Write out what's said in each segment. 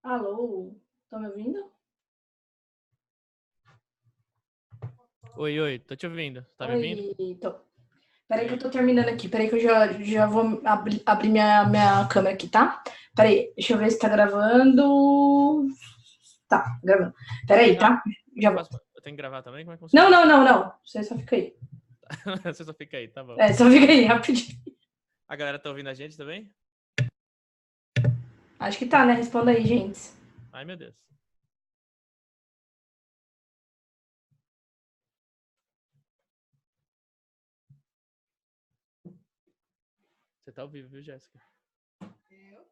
Alô, tá me ouvindo? Oi, tô te ouvindo. Tá me ouvindo? Oi, tô. Peraí que eu tô terminando aqui. Peraí que eu já vou abrir minha câmera aqui, tá? Peraí, deixa eu ver se tá gravando. Tá, gravando. Peraí, tá? Já vou. Eu tenho que gravar também? Como é que funciona? Não. Você só fica aí. Você só fica aí, tá bom. Só fica aí, rapidinho. A galera tá ouvindo a gente também? Acho que tá, né? Responda aí, gente. Ai, meu Deus. Você tá ao vivo, viu, Jéssica? Eu?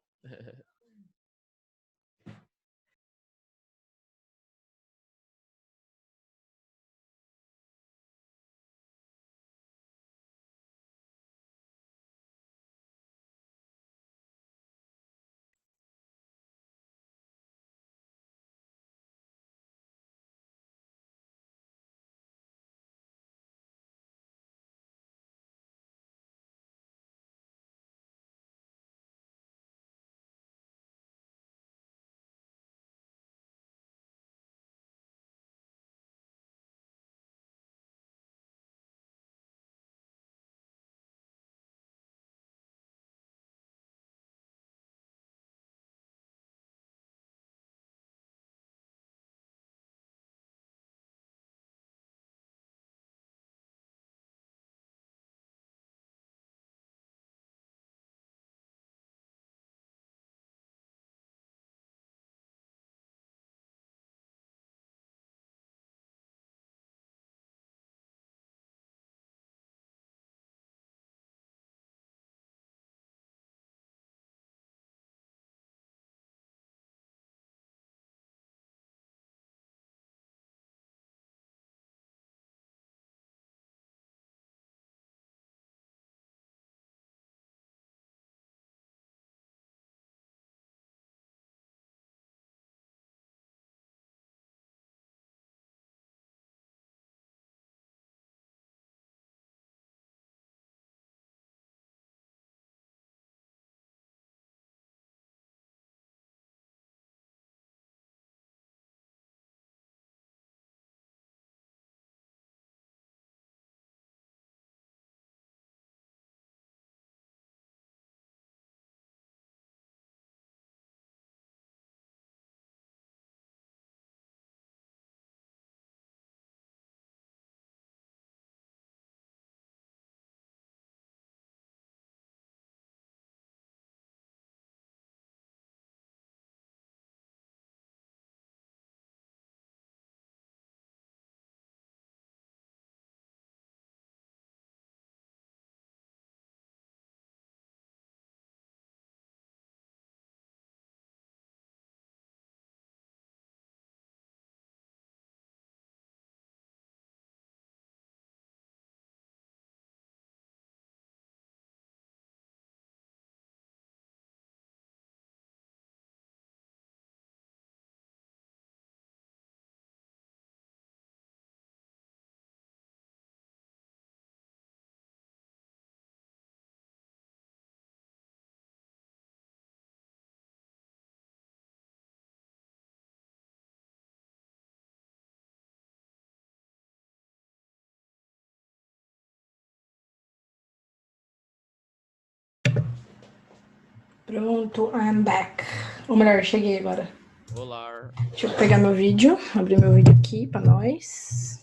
Pronto, I'm back. Ou melhor, cheguei agora. Olá. Deixa eu pegar meu vídeo, abrir meu vídeo aqui pra nós.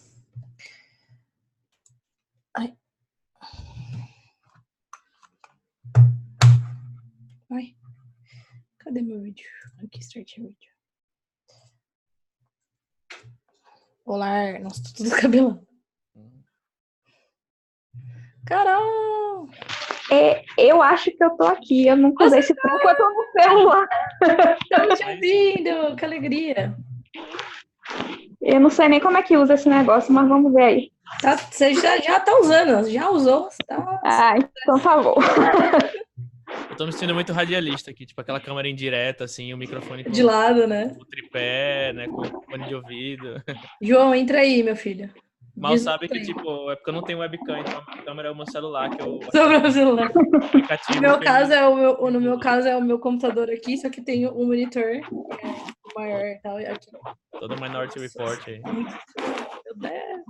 Ai. Ai. Cadê meu vídeo? Aqui, start vídeo. Olá, nossa, tô tudo cabelão. Carol! Eu acho que eu tô aqui, eu nunca usei esse truque, eu tô no celular. Estamos te ouvindo, que alegria. Eu não sei nem como é que usa esse negócio, mas vamos ver aí. Tá, você já tá usando, já usou. Tá... Ah, então tá bom. Eu tô me sentindo muito radialista aqui, tipo aquela câmera indireta, assim, o microfone com de lado, né? o tripé, né, com o fone de ouvido. João, entra aí, meu filho. Mal Diz sabe que, aí. tipo, é porque eu não tenho webcam, então a câmera é o meu celular, que eu Sobre o celular. aplicativo. No meu que caso eu- no meu caso é o meu computador aqui, só que tem um monitor maior e tal. Aqui. Todo Minority Report aí. Meu Deus.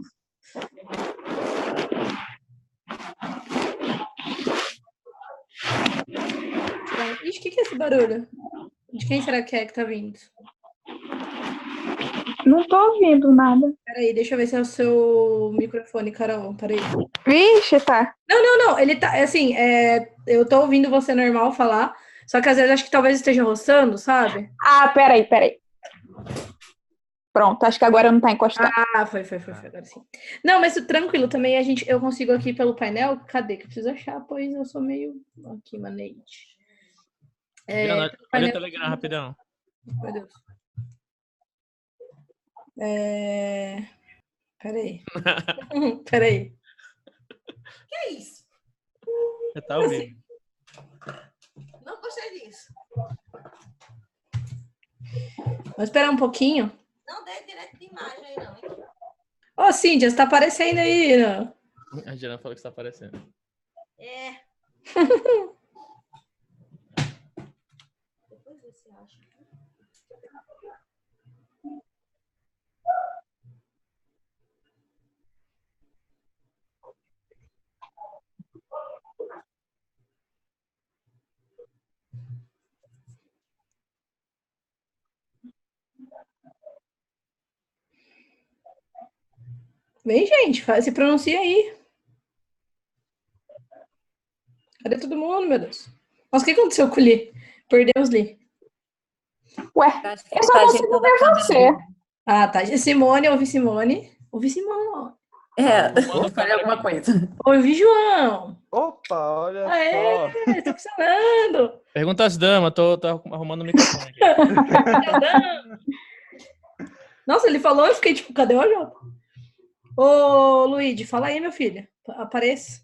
Ixi, o que é esse barulho? De quem será que tá vindo? Não tô ouvindo nada. Peraí, deixa eu ver se é o seu microfone, Carol. Peraí. Vixe, tá. Não, ele tá, assim, eu tô ouvindo você normal falar, só que às vezes acho que talvez esteja roçando, sabe? Ah, peraí. Pronto, acho que agora não tá encostando. Ah, foi, agora sim. Não, mas tranquilo, também eu consigo aqui pelo painel, cadê que eu preciso achar, pois eu sou meio, aqui, manete. Diana, Pelo olha o painel, Telegram rapidão. meu Deus. Peraí. Peraí. Que é isso? Você tá ouvindo. Não gostei disso. Vamos esperar um pouquinho. Não dê direito de imagem aí, não, hein? Ô, Cíntia, você tá aparecendo aí, né? A Diana falou que está aparecendo. É. Depois você acha. Vem, gente, se pronuncia aí. Cadê todo mundo, meu Deus? Nossa, o que aconteceu com o Li? Perdemos Li. Ué, Acho que eu ele só tá consigo ajeitando a ver câmera você. dele. Ah, tá. Simone, ouvi Simone. Ouvi Simone. Vou fazer alguma coisa. Ouvi João. Opa, olha Aê, só. tá funcionando. Pergunta às damas, tô arrumando o microfone aqui. Nossa, ele falou, eu fiquei tipo, cadê o Jota? Ô, Luigi, fala aí, meu filho. Apareça.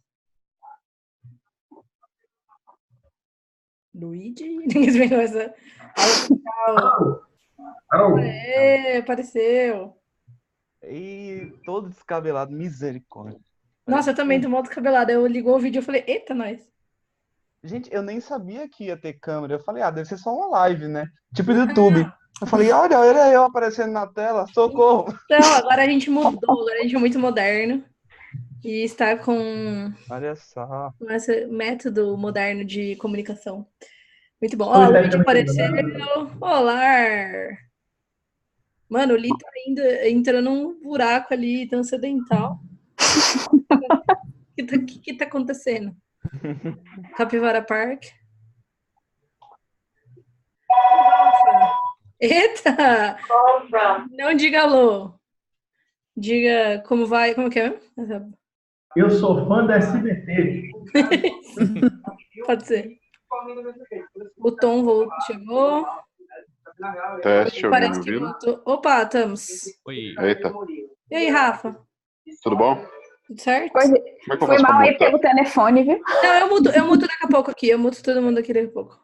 Luigi? Ninguém se pegou essa. Aê, apareceu. E todo descabelado, misericórdia. Nossa, eu também tô mal descabelada. Eu ligou o vídeo e falei, eita, nós. Gente, eu nem sabia que ia ter câmera. Eu falei, deve ser só uma live, né? Tipo do YouTube. Eu falei, olha eu aparecendo na tela, socorro. Então, agora a gente mudou, agora a gente é muito moderno. E está com Olha só. esse método moderno de comunicação. Muito bom. Ó, o Luigi apareceu. Olá! Mano, o Li tá entrando num buraco ali, transcendental. O que tá acontecendo? Capivara Park. Eita! Não diga alô. Diga como vai. Como que é? Eu sou fã da SBT. Pode ser. O Tom chegou. Teste, alguém me Parece que ouvindo? voltou. Opa, estamos. Oi. Eita, E aí, Rafa? tudo bom? Tudo certo? Como é que eu Foi faço pra mal aí mutar? pelo telefone, viu? Não, eu muto daqui a pouco aqui. Eu muto todo mundo aqui daqui a pouco.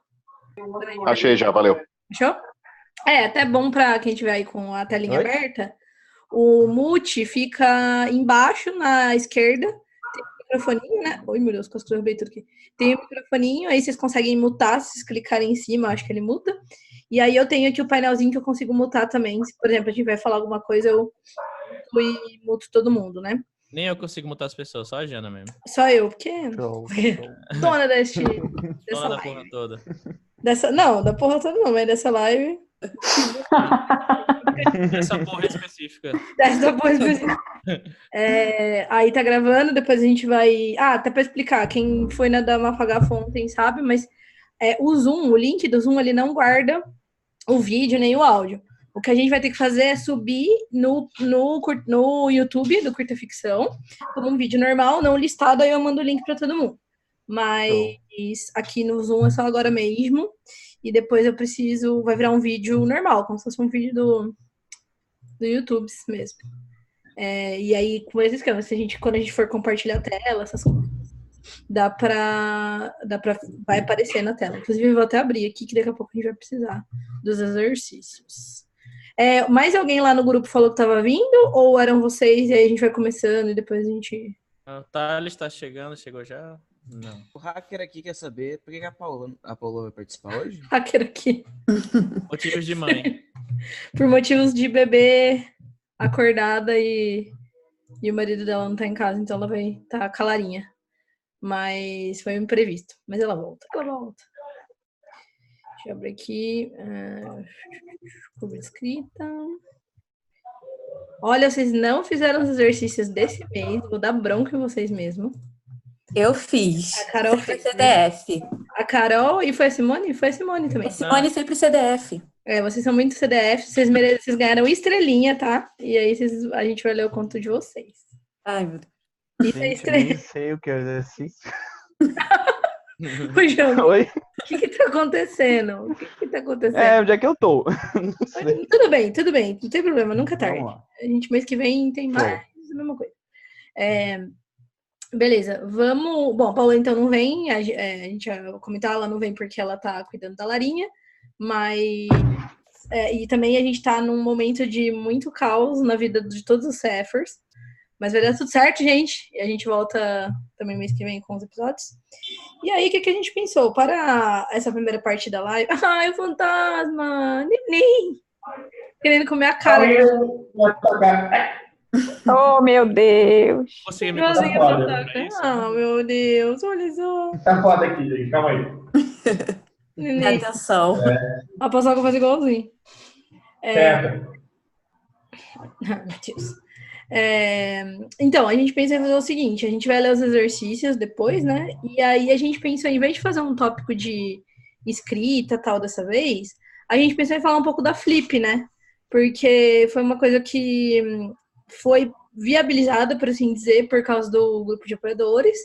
Achei já, valeu. Fechou? É até bom para quem tiver aí com a telinha Oi? aberta. O mute fica embaixo na esquerda. Tem um microfoninho, né? Oi, meu Deus, quase que eu derrubei tudo aqui. Tem um microfoninho, aí vocês conseguem mutar, se vocês clicarem em cima, acho que ele muta. E aí eu tenho aqui o painelzinho que eu consigo mutar também. Se, por exemplo, a gente vai falar alguma coisa, eu muto todo mundo, né? Nem eu consigo mutar as pessoas, só a Jana mesmo. Só eu, porque Show. dona dessa Dona da live. porra toda. Não, da porra toda não, mas dessa live. Essa porra específica. Dessa porra específica. Aí tá gravando, depois a gente vai. Ah, até pra explicar, quem foi na da Mafagafo ontem sabe, mas o Zoom, o link do Zoom, ele não guarda o vídeo nem o áudio. O que a gente vai ter que fazer é subir no YouTube do Curta Ficção, como um vídeo normal, não listado, aí eu mando o link para todo mundo. Mas aqui no Zoom é só agora mesmo. E depois vai virar um vídeo normal, como se fosse um vídeo do YouTube mesmo. E aí, com esse esquema, quando a gente for compartilhar a tela, essas coisas, vai aparecer na tela. Inclusive, eu vou até abrir aqui, que daqui a pouco a gente vai precisar dos exercícios. Mais alguém lá no grupo falou que tava vindo? Ou eram vocês e aí a gente vai começando e depois a gente... O Thales tá chegando, chegou já? Não. O hacker aqui quer saber por que a Paula vai participar hoje? Hacker aqui. Motivos de mãe. Por motivos de bebê acordada e o marido dela não tá em casa, então ela vai estar calarinha. Mas foi um imprevisto. Mas ela volta. Deixa eu abrir aqui. Curva de escrita. Olha, vocês não fizeram os exercícios desse mês. Vou dar bronca em vocês mesmo. Eu fiz. A Carol Sempre fez. CDF. A Carol e foi a Simone? Foi a Simone também. Simone sempre CDF. Vocês são muito CDF. Vocês ganharam estrelinha, tá? E aí a gente vai ler o conto de vocês. Ai, meu Deus. Isso é Nem estrelinha. sei o que é exercício. Ô, João, Oi? o que tá acontecendo? O que tá acontecendo? Onde é que eu tô? Não sei. Tudo bem. Não tem problema, nunca é tarde. Vamos lá. A gente, mês que vem, tem mais a mesma coisa. Beleza, vamos... Bom, a Paula então não vem, a gente já comentar, ela não vem porque ela tá cuidando da Larinha, mas... e também a gente tá num momento de muito caos na vida de todos os Cephers, mas vai dar tudo certo, gente, e a gente volta também mês que vem com os episódios. E aí, o que a gente pensou? Para essa primeira parte da live... Ai, o fantasma! Neném! Querendo comer a cara. Oh, meu Deus. Você me Igualzinho foda. a Tataka. Ah, meu Deus, olha só. Tá foda aqui, gente. Calma aí. Neném. Atenção. A Paçoca faz igualzinho. Certo. Meu Deus. Então, a gente pensa em fazer o seguinte, a gente vai ler os exercícios depois, né? E aí a gente pensou, em vez de fazer um tópico de escrita tal dessa vez, a gente pensou em falar um pouco da Flip, né? Porque foi uma coisa que foi viabilizada, por assim dizer, por causa do grupo de apoiadores.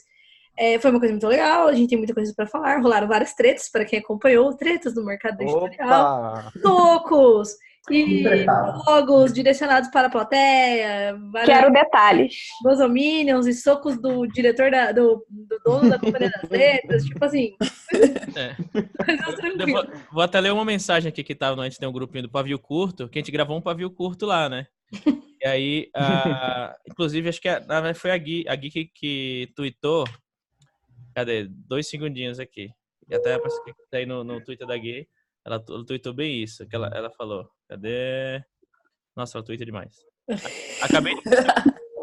Foi uma coisa muito legal, a gente tem muita coisa para falar, rolaram várias tretas, para quem acompanhou, tretas do mercado editorial, Opa! socos e Interessado. jogos direcionados para a plateia, Quero detalhes. bosominions e socos do diretor, do dono da Companhia das Letras, tipo assim. Coisas Eu tranquilas. vou até ler uma mensagem aqui que tava, a gente tem um grupinho do Pavio Curto, que a gente gravou um Pavio Curto lá, né? E aí, inclusive, acho que foi a Gui que tweetou. Cadê? 2 segundinhos aqui. E até aparece que tá aí no Twitter da Gui. Ela tweetou bem isso, que ela falou. Cadê? Nossa, ela tweetou demais.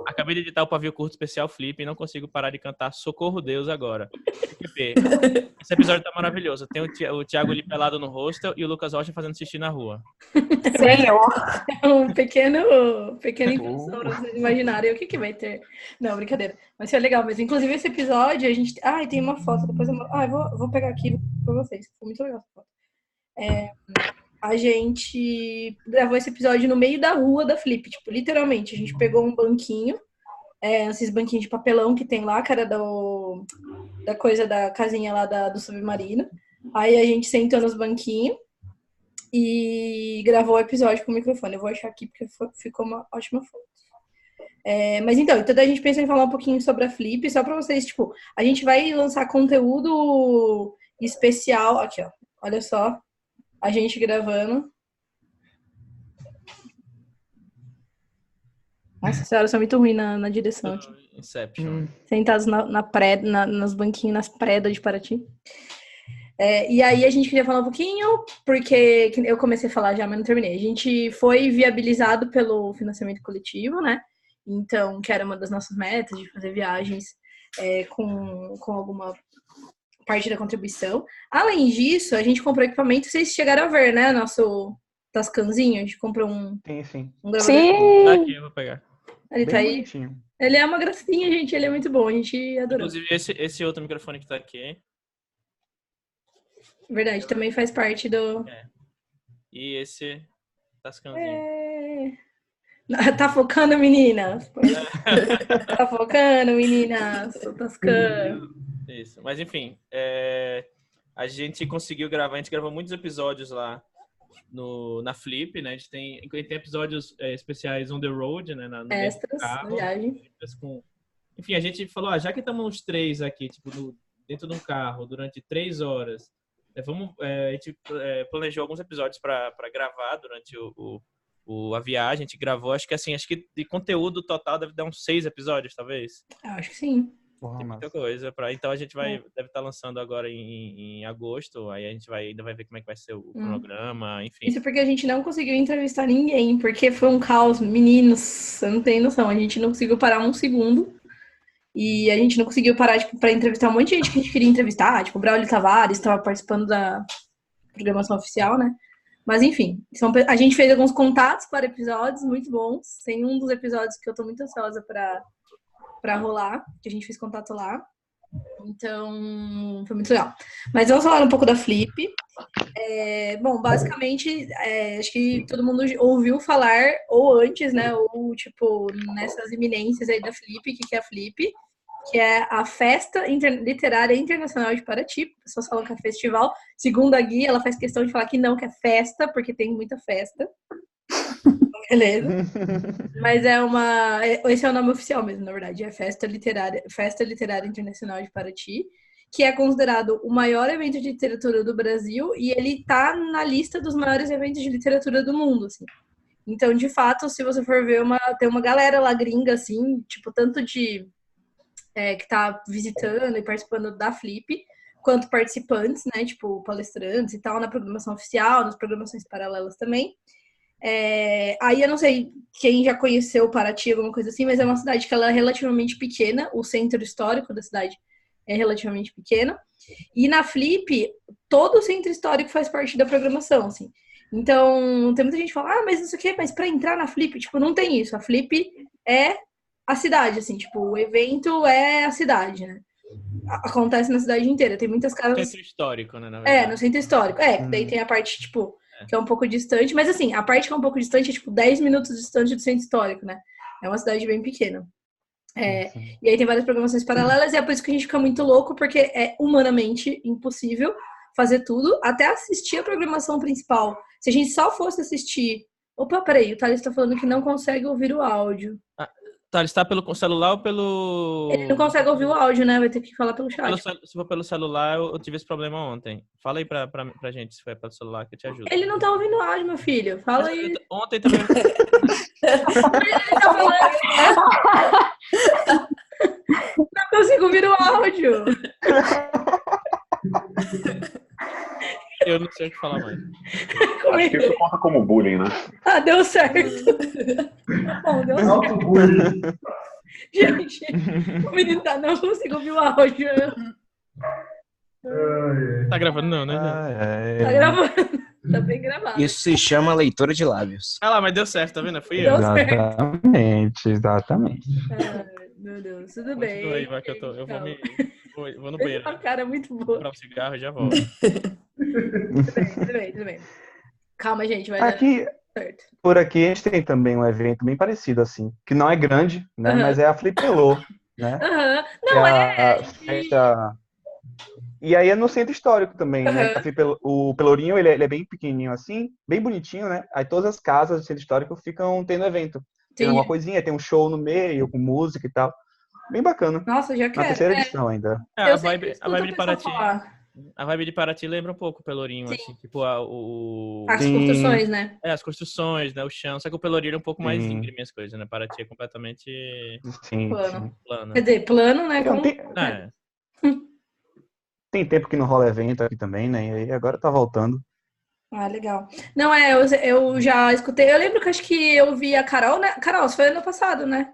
Acabei de editar o Pavio Curto Especial Flip e não consigo parar de cantar Socorro Deus agora. Esse episódio tá maravilhoso. Tem o Thiago ali pelado no hostel e o Lucas Rocha fazendo xixi na rua. Senhor. Um pequena introdução para vocês imaginarem o que vai ter. Não, brincadeira. Mas foi legal. Mas, inclusive, esse episódio, a gente... tem uma foto. Depois eu vou pegar aqui para vocês. Foi muito legal essa foto. A gente gravou esse episódio no meio da rua da Flip. Tipo, literalmente. A gente pegou um banquinho. Esses banquinhos de papelão que tem lá, cara, da coisa da casinha lá do submarino. Aí a gente sentou nos banquinhos e gravou o episódio com o microfone. Eu vou achar aqui porque ficou uma ótima foto. Mas então a gente pensou em falar um pouquinho sobre a Flip, só pra vocês, tipo, a gente vai lançar conteúdo especial. Aqui, ó. Olha só. A gente gravando. Nossa senhora, eu sou muito ruim na direção aqui. Inception. Sentados nos banquinhos, nas predas de Paraty. E aí a gente queria falar um pouquinho, porque eu comecei a falar já, mas não terminei. A gente foi viabilizado pelo financiamento coletivo, né? Então, que era uma das nossas metas, de fazer viagens com alguma parte da contribuição. Além disso, a gente comprou equipamento, vocês chegaram a ver, né? Nosso Tascanzinho, a gente comprou um Sim. gravador. Sim. Tá aqui, eu vou pegar. Ele Bem tá aí. bonitinho. Ele é uma gracinha, gente. Ele é muito bom. A gente adorou. Inclusive, esse outro microfone que tá aqui. Verdade, também faz parte do... E esse Tascanzinho. Tá focando, meninas? Tá focando, meninas? Tô tascando. Isso. Mas, enfim, a gente conseguiu gravar, a gente gravou muitos episódios lá na Flip, né? A gente tem episódios especiais on the road, né? No Extras, carro, na viagem. Enfim, a gente falou, já que estamos os 3 aqui, tipo, dentro de um carro, durante 3 horas, a gente planejou alguns episódios para gravar durante a viagem, a gente gravou, acho que de conteúdo total deve dar uns 6 episódios, talvez. Eu acho que sim. Porra, Tem mas... muita coisa. Então a gente deve estar lançando agora em agosto, aí a gente ainda vai ver como é que vai ser o cronograma, enfim. Isso porque a gente não conseguiu entrevistar ninguém, porque foi um caos. Meninos, você não tem noção, a gente não conseguiu parar um segundo. E a gente não conseguiu parar, tipo, pra entrevistar um monte de gente que a gente queria entrevistar. Tipo, o Braulio Tavares estava participando da programação oficial, né? Mas, enfim, a gente fez alguns contatos para episódios muito bons. Tem um dos episódios que eu tô muito ansiosa pra rolar, que a gente fez contato lá. Então, foi muito legal. Mas vamos falar um pouco da Flip. Bom, basicamente, acho que todo mundo ouviu falar, ou antes, né? Ou, tipo, nessas iminências aí da Flip, que é a Flip, que é a Festa Literária Internacional de Paraty. As pessoas falam que é festival. Segundo a Gui, ela faz questão de falar que não, que é festa, porque tem muita festa. Beleza. Mas esse é o nome oficial mesmo, na verdade. É Festa Literária Internacional de Paraty, que é considerado o maior evento de literatura do Brasil e ele tá na lista dos maiores eventos de literatura do mundo, assim. Então, de fato, se você for ver, tem uma galera lá gringa, assim, tipo, tanto de que tá visitando e participando da Flip, quanto participantes, né, tipo, palestrantes e tal, na programação oficial, nas programações paralelas também. Aí eu não sei quem já conheceu Paraty, alguma coisa assim, mas é uma cidade que ela é relativamente pequena, o centro histórico da cidade é relativamente pequeno, e na Flip, todo o centro histórico faz parte da programação, assim. Então, tem muita gente que fala, mas não sei o quê, mas pra entrar na Flip, tipo, não tem isso. A Flip é a cidade, assim, tipo, o evento é a cidade, né? Acontece na cidade inteira, tem muitas casas... Centro histórico, né, na verdade. no centro histórico. Daí tem a parte, tipo, que é um pouco distante, mas assim, a parte que é um pouco distante é, tipo, 10 minutos distante do centro histórico, né? É uma cidade bem pequena. E aí tem várias programações paralelas e é por isso que a gente fica muito louco, porque é humanamente impossível fazer tudo, até assistir a programação principal. Se a gente só fosse assistir... Opa, peraí, o Thales tá falando que não consegue ouvir o áudio. Tá, ele está pelo celular ou pelo... Ele não consegue ouvir o áudio, né? Vai ter que falar pelo chat. Se for pelo celular, eu tive esse problema ontem. Fala aí pra gente se foi pelo celular que eu te ajudo. Ele não tá ouvindo o áudio, meu filho. Fala aí. Ontem também... Ele tá falando... Não consigo ouvir o áudio. Eu não sei o que falar mais. Acho que isso conta como bullying, né? Ah, deu certo. Bom, deu certo. Auto-bullying. Gente, o menino tá, não consigo ouvir o áudio. Tá gravando não, né? Tá gravando. Tá bem gravado. Isso se chama leitura de lábios. Ah lá, mas deu certo, tá vendo? Fui eu. Deu certo. Exatamente. Meu Deus, tudo bem. Continua aí, vai que eu vou no banheiro. Uma cara muito boa. Comprar um cigarro e já volto. Tudo bem. Calma, gente, vai Aqui, dar certo. por aqui, a gente tem também um evento bem parecido, assim, que não é grande, né? Mas é a Flipelô, né? Não, a festa... E aí é no centro histórico também, né? O Pelourinho, ele é bem pequenininho assim, bem bonitinho, né? Aí todas as casas do centro histórico ficam tendo evento. Tem uma coisinha, tem um show no meio, com música e tal. Bem bacana. Nossa, já quero. Na terceira edição ainda. A vibe de Paraty. Falar. A vibe de Paraty lembra um pouco o Pelourinho, Sim. assim, tipo As construções, né? as construções, né? O chão. Só que o Pelourinho é um pouco mais Sim. íngreme as coisas, né? Paraty é completamente Sim, Plano. sim. plano. Quer dizer, plano, né? Tem tempo que não rola evento aqui também, né? E aí agora tá voltando. Ah, legal. Não, eu já escutei. Eu lembro que acho que eu vi a Carol, né? Carol, isso foi ano passado, né?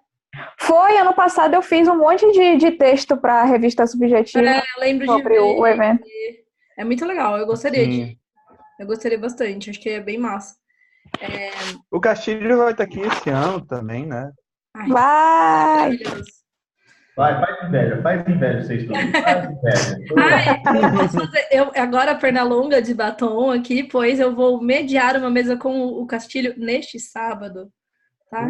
Foi, ano passado eu fiz um monte de texto para a revista Subjetiva Eu lembro de sobre ver. o evento. É muito legal, eu gostaria de Sim. ir. Eu gostaria bastante, acho que é bem massa. O Castilho vai estar aqui esse ano também, né? Ai, Vai! maravilhoso. Vai, faz inveja vocês todos. Faz inveja. Ai, eu posso fazer. Agora, perna longa de batom aqui, pois eu vou mediar uma mesa com o Castilho neste sábado. Tá?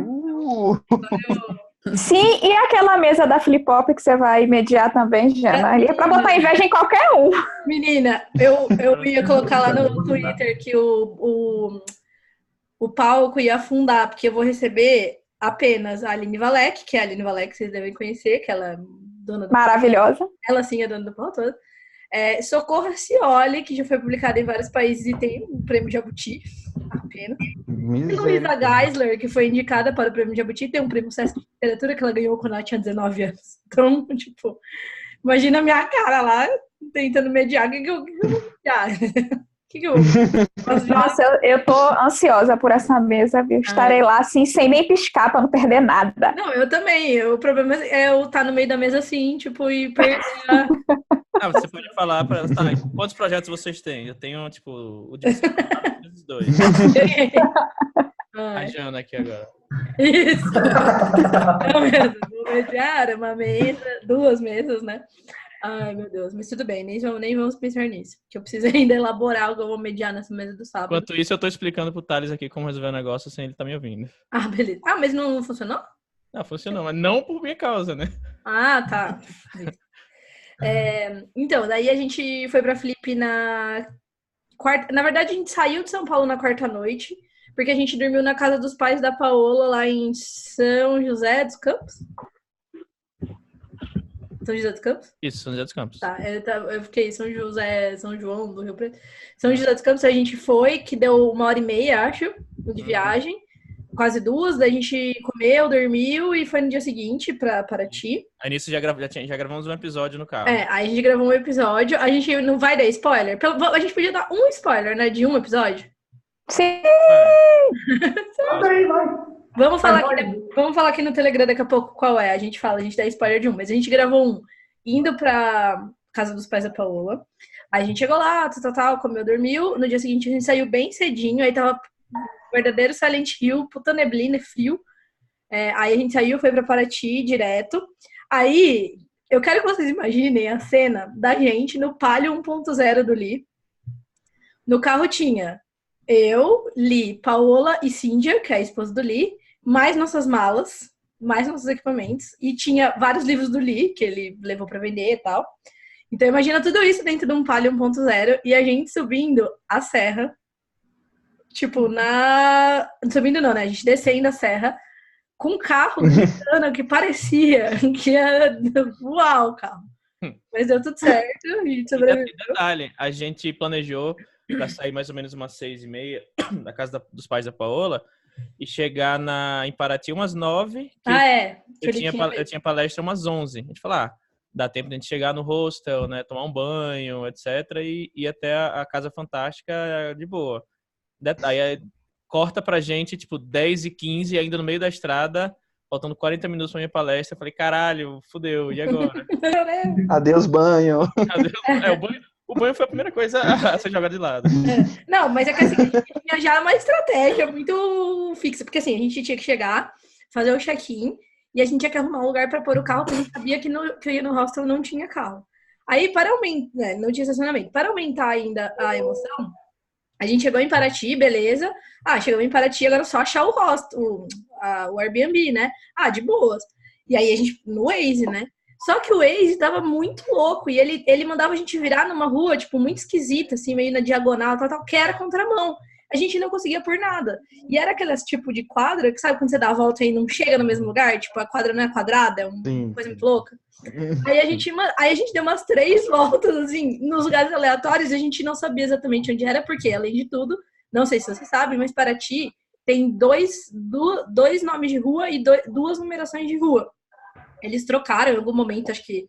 Sim, e aquela mesa da Flip Hop que você vai mediar também, Jana? Ali é pra botar inveja em qualquer um. Menina, eu ia colocar lá no Twitter que o palco ia afundar, porque eu vou receber apenas a Aline Valek, que é a Aline Valek, vocês devem conhecer, que ela é dona do... Maravilhosa. Ela sim é dona do pau todo. Socorro Cioli, que já foi publicada em vários países e tem um prêmio Jabuti, apenas. Luísa Geisler, que foi indicada para o Prêmio Jabuti, tem um prêmio Sesc de Literatura que ela ganhou quando ela tinha 19 anos. Então, tipo, imagina a minha cara lá, tentando mediar. O que eu vou mediar? O que eu vou... Nossa, eu tô ansiosa por essa mesa, viu? Estarei lá, assim, sem nem piscar, pra não perder nada. Não, eu também. O problema é eu estar no meio da mesa assim, tipo, e perder a... Você pode falar para elas, tá, quantos projetos vocês têm? Eu tenho, tipo, o de vezes 2. A Jana aqui agora. Isso. Não mesmo. Vou mediar uma mesa, 2 mesas, né? Ai, meu Deus. Mas tudo bem, nem vamos pensar nisso. Que eu preciso ainda elaborar o que eu vou mediar nessa mesa do sábado. Enquanto isso, eu tô explicando pro Thales aqui como resolver o negócio sem ele estar me ouvindo. Ah, beleza. Ah, mas não funcionou? Não, funcionou, mas não por minha causa, né? Ah, tá. Então, daí a gente foi pra Flip na quarta. Na verdade, a gente saiu de São Paulo na quarta noite, porque a gente dormiu na casa dos pais da Paola, lá em São José dos Campos. São José dos Campos? Isso, São José dos Campos. Tá, eu fiquei São João do Rio Preto. São José dos Campos a gente foi, que deu 1h30, acho, de viagem. Quase 2, daí a gente comeu, dormiu e foi no dia seguinte pra Paraty. Aí nisso já gravamos um episódio no carro. Aí a gente gravou um episódio. A gente não vai dar spoiler? A gente podia dar um spoiler, né? De um episódio? Sim! Vamos falar aqui no Telegram daqui a pouco qual é. A gente dá spoiler de um. Mas a gente gravou um indo pra casa dos pais da Paola. Aí a gente chegou lá, comeu, dormiu. No dia seguinte a gente saiu bem cedinho. Aí tava verdadeiro Silent Hill, puta neblina e frio. Aí a gente saiu, foi pra Paraty direto. Aí, eu quero que vocês imaginem a cena da gente no Palio 1.0 do Lee. No carro tinha eu, Lee, Paola e Cíndia, que é a esposa do Lee, mais nossas malas, mais nossos equipamentos. E tinha vários livros do Lee, que ele levou pra vender e tal. Então imagina tudo isso dentro de um Palio 1.0 e a gente subindo a serra. Tipo, subindo não, né? A gente descendo a serra com um carro gritando que parecia que ia voar o carro. Mas deu tudo certo, a gente sobreviveu. Detalhe, a gente planejou para sair mais ou menos umas 6h30 da casa dos pais da Paola e chegar em Paraty umas 9. Eu tinha palestra umas 11. A gente falou, dá tempo de a gente chegar no hostel, né? Tomar um banho, etc. E ir até a Casa Fantástica de boa. Aí corta pra gente, tipo, 10h15, ainda no meio da estrada, faltando 40 minutos pra minha palestra. Eu falei, caralho, fudeu, e agora? Adeus, banho. O banho foi a primeira coisa a ser jogada de lado. Não, mas é que assim, a gente tinha já uma estratégia muito fixa, porque assim, a gente tinha que chegar, fazer o check-in, e a gente tinha que arrumar um lugar pra pôr o carro, porque a gente sabia que eu ia no hostel não tinha carro. Aí, não tinha estacionamento. Para aumentar ainda a emoção, a gente chegou em Paraty, beleza. Chegamos em Paraty, agora é só achar o hostel, o Airbnb, né? De boas. E aí a gente, no Waze, né? Só que o Waze tava muito louco e ele mandava a gente virar numa rua, tipo, muito esquisita, assim, meio na diagonal, tal, que era contramão. A gente não conseguia por nada. E era aquelas tipo de quadra, que sabe quando você dá a volta e não chega no mesmo lugar? Tipo, a quadra não é quadrada, é uma coisa muito louca. Aí a gente deu umas 3 voltas, assim, nos lugares aleatórios e a gente não sabia exatamente onde era, porque, além de tudo, não sei se você sabe, mas Paraty tem dois nomes de rua e 2 numerações de rua. Eles trocaram em algum momento, acho que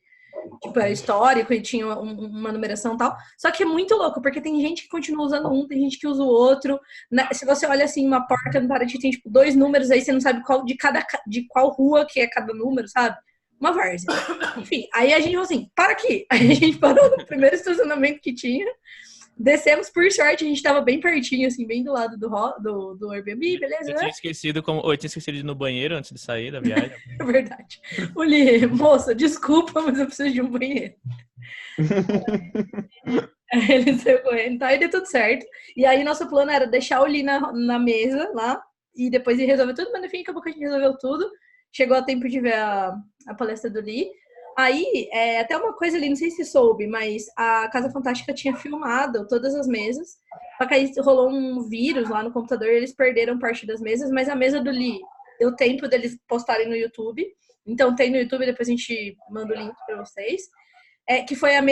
tipo, era histórico e tinha uma numeração e tal. Só que é muito louco, porque tem gente que continua usando um, tem gente que usa o outro. Se você olha assim, uma porta no Paraty tem tipo 2 números, aí você não sabe de qual rua que é cada número, sabe? Uma várzea. Enfim, aí a gente falou assim, para aqui. Aí a gente parou no primeiro estacionamento que tinha. Descemos, por sorte, a gente tava bem pertinho, assim, bem do lado do Airbnb, beleza, Eu tinha esquecido de ir no banheiro antes de sair da viagem. É verdade. O Li, moça, desculpa, mas eu preciso de um banheiro. Ele saiu correndo, tá? E deu tudo certo. E aí, nosso plano era deixar o Li na mesa lá e depois ir resolver tudo, mas no fim, acabou que a gente resolveu tudo. Chegou a tempo de ver a palestra do Li. Aí, até uma coisa ali, não sei se soube, mas a Casa Fantástica tinha filmado todas as mesas. Só que aí rolou um vírus lá no computador e eles perderam parte das mesas, mas a mesa do Lee deu tempo deles postarem no YouTube. Então tem no YouTube, depois a gente manda o link pra vocês. Que foi a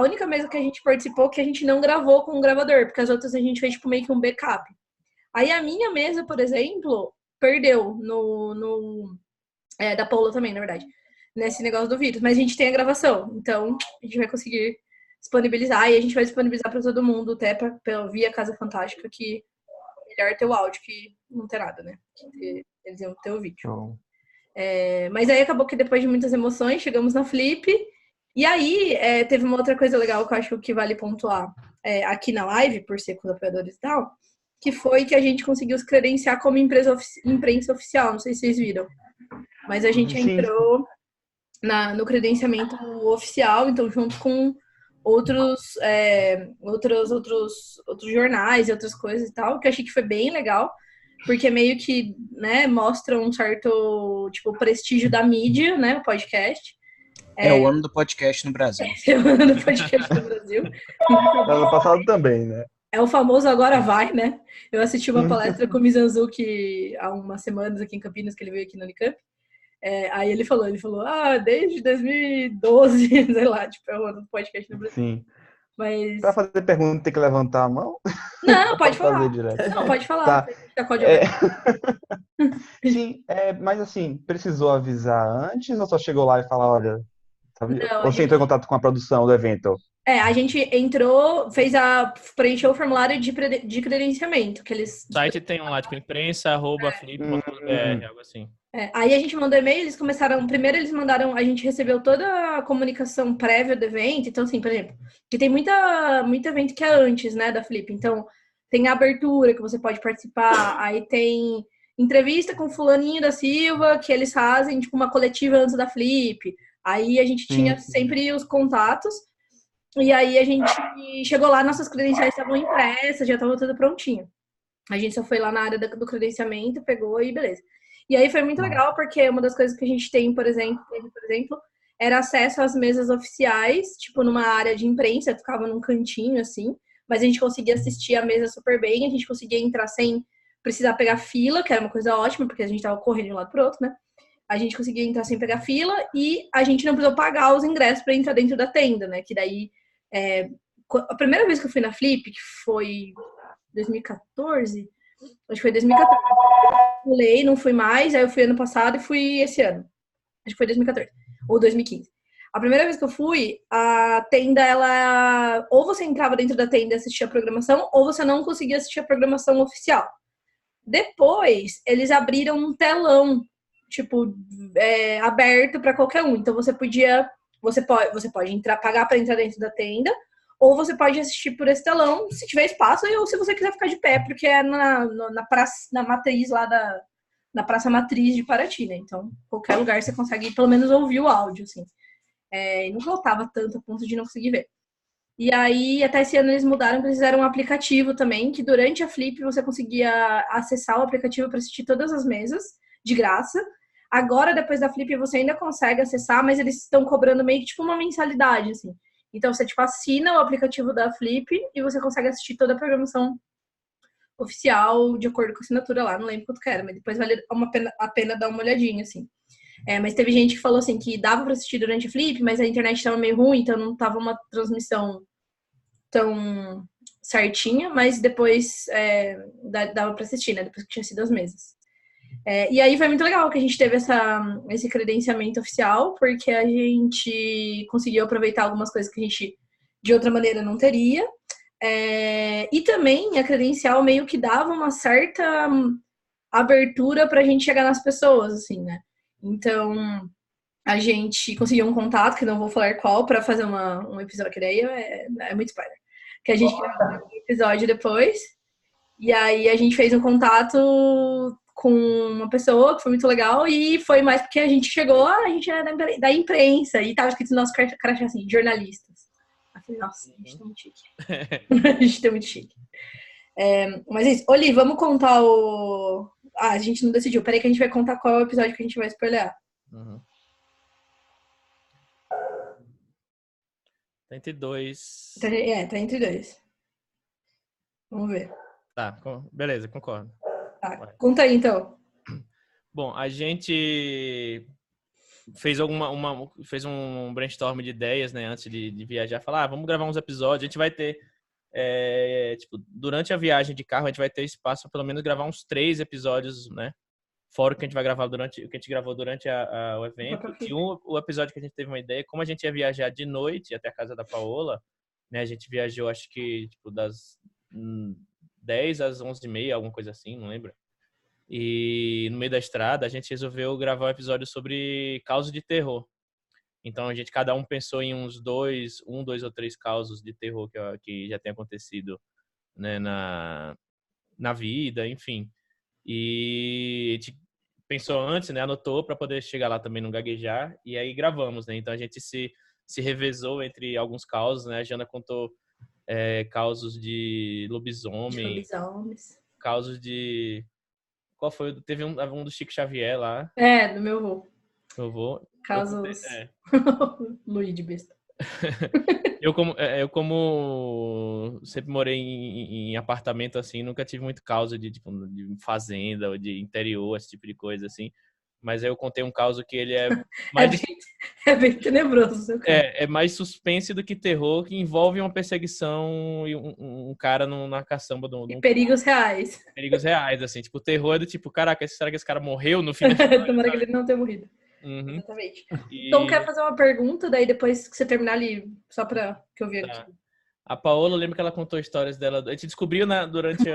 única mesa que a gente participou que a gente não gravou com o gravador, porque as outras a gente fez tipo meio que um backup. Aí a minha mesa, por exemplo, perdeu da Paula também, na verdade, nesse negócio do vírus. Mas a gente tem a gravação, então a gente vai conseguir disponibilizar e a gente vai disponibilizar para todo mundo, até via Casa Fantástica, que é melhor ter o áudio que não ter nada, né? Eles iam ter o vídeo. Mas aí acabou que depois de muitas emoções, chegamos na Flip. E aí, teve uma outra coisa legal que eu acho que vale pontuar aqui na live, por ser com os apoiadores e tal, que foi que a gente conseguiu se credenciar como imprensa oficial. Não sei se vocês viram. Mas a gente entrou no credenciamento oficial, então junto com outros jornais e outras coisas e tal, que eu achei que foi bem legal, porque meio que, né, mostra um certo, tipo, prestígio da mídia, né, o podcast. É o ano do podcast no Brasil. É o ano do podcast no Brasil. Ano passado também, né? É o famoso agora vai, né? Eu assisti uma palestra com o Mizanzuki há umas semanas aqui em Campinas, que ele veio aqui no Unicamp. Aí ele falou, desde 2012, sei lá, tipo, é o ano do podcast no Brasil. Sim. Mas... Pra fazer pergunta, tem que levantar a mão? Não, pode falar. Fazer direto. Não, pode falar. Tá. Sim, mas assim, precisou avisar antes ou só chegou lá e falar, olha, sabe? Não, Ou você entrou em contato com a produção do evento? A gente entrou, preencheu o formulário de credenciamento, que eles... O site tem um lá, tipo, imprensa@flip.br, algo assim. Aí a gente mandou e-mail, eles começaram... Primeiro eles mandaram... A gente recebeu toda a comunicação prévia do evento. Então, assim, por exemplo, que tem muito evento que é antes, né, da Flip. Então, tem a abertura que você pode participar. Aí tem entrevista com fulaninho da Silva, que eles fazem, tipo, uma coletiva antes da Flip. Aí a gente tinha sempre os contatos. E aí a gente chegou lá, nossas credenciais estavam impressas, já estava tudo prontinho. A gente só foi lá na área do credenciamento, pegou e beleza. E aí foi muito legal, porque uma das coisas que a gente tem, por exemplo, era acesso às mesas oficiais, tipo numa área de imprensa, ficava num cantinho assim, mas a gente conseguia assistir a mesa super bem, a gente conseguia entrar sem precisar pegar fila, que era uma coisa ótima, porque a gente tava correndo de um lado pro outro, né? A gente conseguia entrar sem pegar fila e a gente não precisou pagar os ingressos para entrar dentro da tenda, né? Que daí, a primeira vez que eu fui na Flip, que foi 2014, acho que foi 2014. Pulei, não fui mais, aí eu fui ano passado e fui esse ano. Acho que foi 2014 ou 2015. A primeira vez que eu fui, a tenda, ela... Ou você entrava dentro da tenda e assistia a programação, ou você não conseguia assistir a programação oficial. Depois, eles abriram um telão, tipo, aberto para qualquer um. Então, você pode entrar, pagar para entrar dentro da tenda, ou você pode assistir por esse telão, se tiver espaço, ou se você quiser ficar de pé, porque é na praça, na matriz lá na Praça Matriz de Paraty, né? Então, qualquer lugar você consegue, pelo menos, ouvir o áudio, assim. E não faltava tanto a ponto de não conseguir ver. E aí, até esse ano eles mudaram, eles fizeram um aplicativo também, que durante a Flip você conseguia acessar o aplicativo para assistir todas as mesas, de graça. Agora, depois da Flip, você ainda consegue acessar, mas eles estão cobrando meio que tipo uma mensalidade, assim. Então, você tipo assina o aplicativo da Flip e você consegue assistir toda a programação oficial de acordo com a assinatura lá. Não lembro quanto que era, mas depois vale a pena dar uma olhadinha, assim. Mas teve gente que falou assim que dava para assistir durante a Flip, mas a internet estava meio ruim, então não tava uma transmissão tão certinha, mas depois dava para assistir, né? Depois que tinha sido as mesas. E aí foi muito legal que a gente teve esse credenciamento oficial, porque a gente conseguiu aproveitar algumas coisas que a gente, de outra maneira, não teria. E também a credencial meio que dava uma certa abertura para a gente chegar nas pessoas, assim, né? Então, a gente conseguiu um contato, que não vou falar qual, para fazer um episódio, que daí é muito spoiler. Que a gente gravou um episódio depois, e aí a gente fez um contato com uma pessoa que foi muito legal, e foi mais porque a gente chegou, a gente era da imprensa, e tava escrito no nosso crachá assim, jornalistas. Eu falei, nossa, a gente tá muito chique. A gente tá muito chique. Mas é isso. Oli, vamos contar o... a gente não decidiu. Peraí que a gente vai contar qual é o episódio que a gente vai spoiler. Uhum. 32. Tá entre dois. Vamos ver. Tá, beleza, concordo. Tá, conta aí, então. Bom, a gente fez fez um brainstorm de ideias, né, antes de viajar. Falar, vamos gravar uns episódios. A gente vai ter tipo, durante a viagem de carro, a gente vai ter espaço para pelo menos gravar uns 3 episódios, né? Fora o que a gente vai gravar o que a gente gravou durante o evento. E o episódio que a gente teve uma ideia, como a gente ia viajar de noite até a casa da Paola, né? A gente viajou, acho que, tipo, das 10 às 11h30, alguma coisa assim, não lembro. E no meio da estrada, a gente resolveu gravar um episódio sobre causos de terror. Então, cada um pensou em dois ou 3 causos de terror que já tem acontecido, né, na vida, enfim. E a gente pensou antes, né, anotou para poder chegar lá também não gaguejar, e aí gravamos, né? Então, a gente se revezou entre alguns causos, né? A Jana contou causos de lobisomem, causos de... Qual foi? Teve um do Chico Xavier lá. Do meu avô. Meu avô. Casos... Luiz de besta. Eu como sempre morei em apartamento, assim, nunca tive muito causa de fazenda ou de interior, esse tipo de coisa, assim. Mas aí eu contei um caso que ele é mais... é bem tenebroso, seu cara. É mais suspense do que terror, que envolve uma perseguição e um cara na caçamba e perigos reais. Perigos reais, assim. Tipo, o terror é do tipo, caraca, será que esse cara morreu no fim da história? Tomara que ele não tenha morrido. Uhum. Exatamente. Então, quer fazer uma pergunta, daí depois que você terminar ali, só pra que eu veja aqui. A Paola, eu lembro que ela contou histórias dela. A gente descobriu durante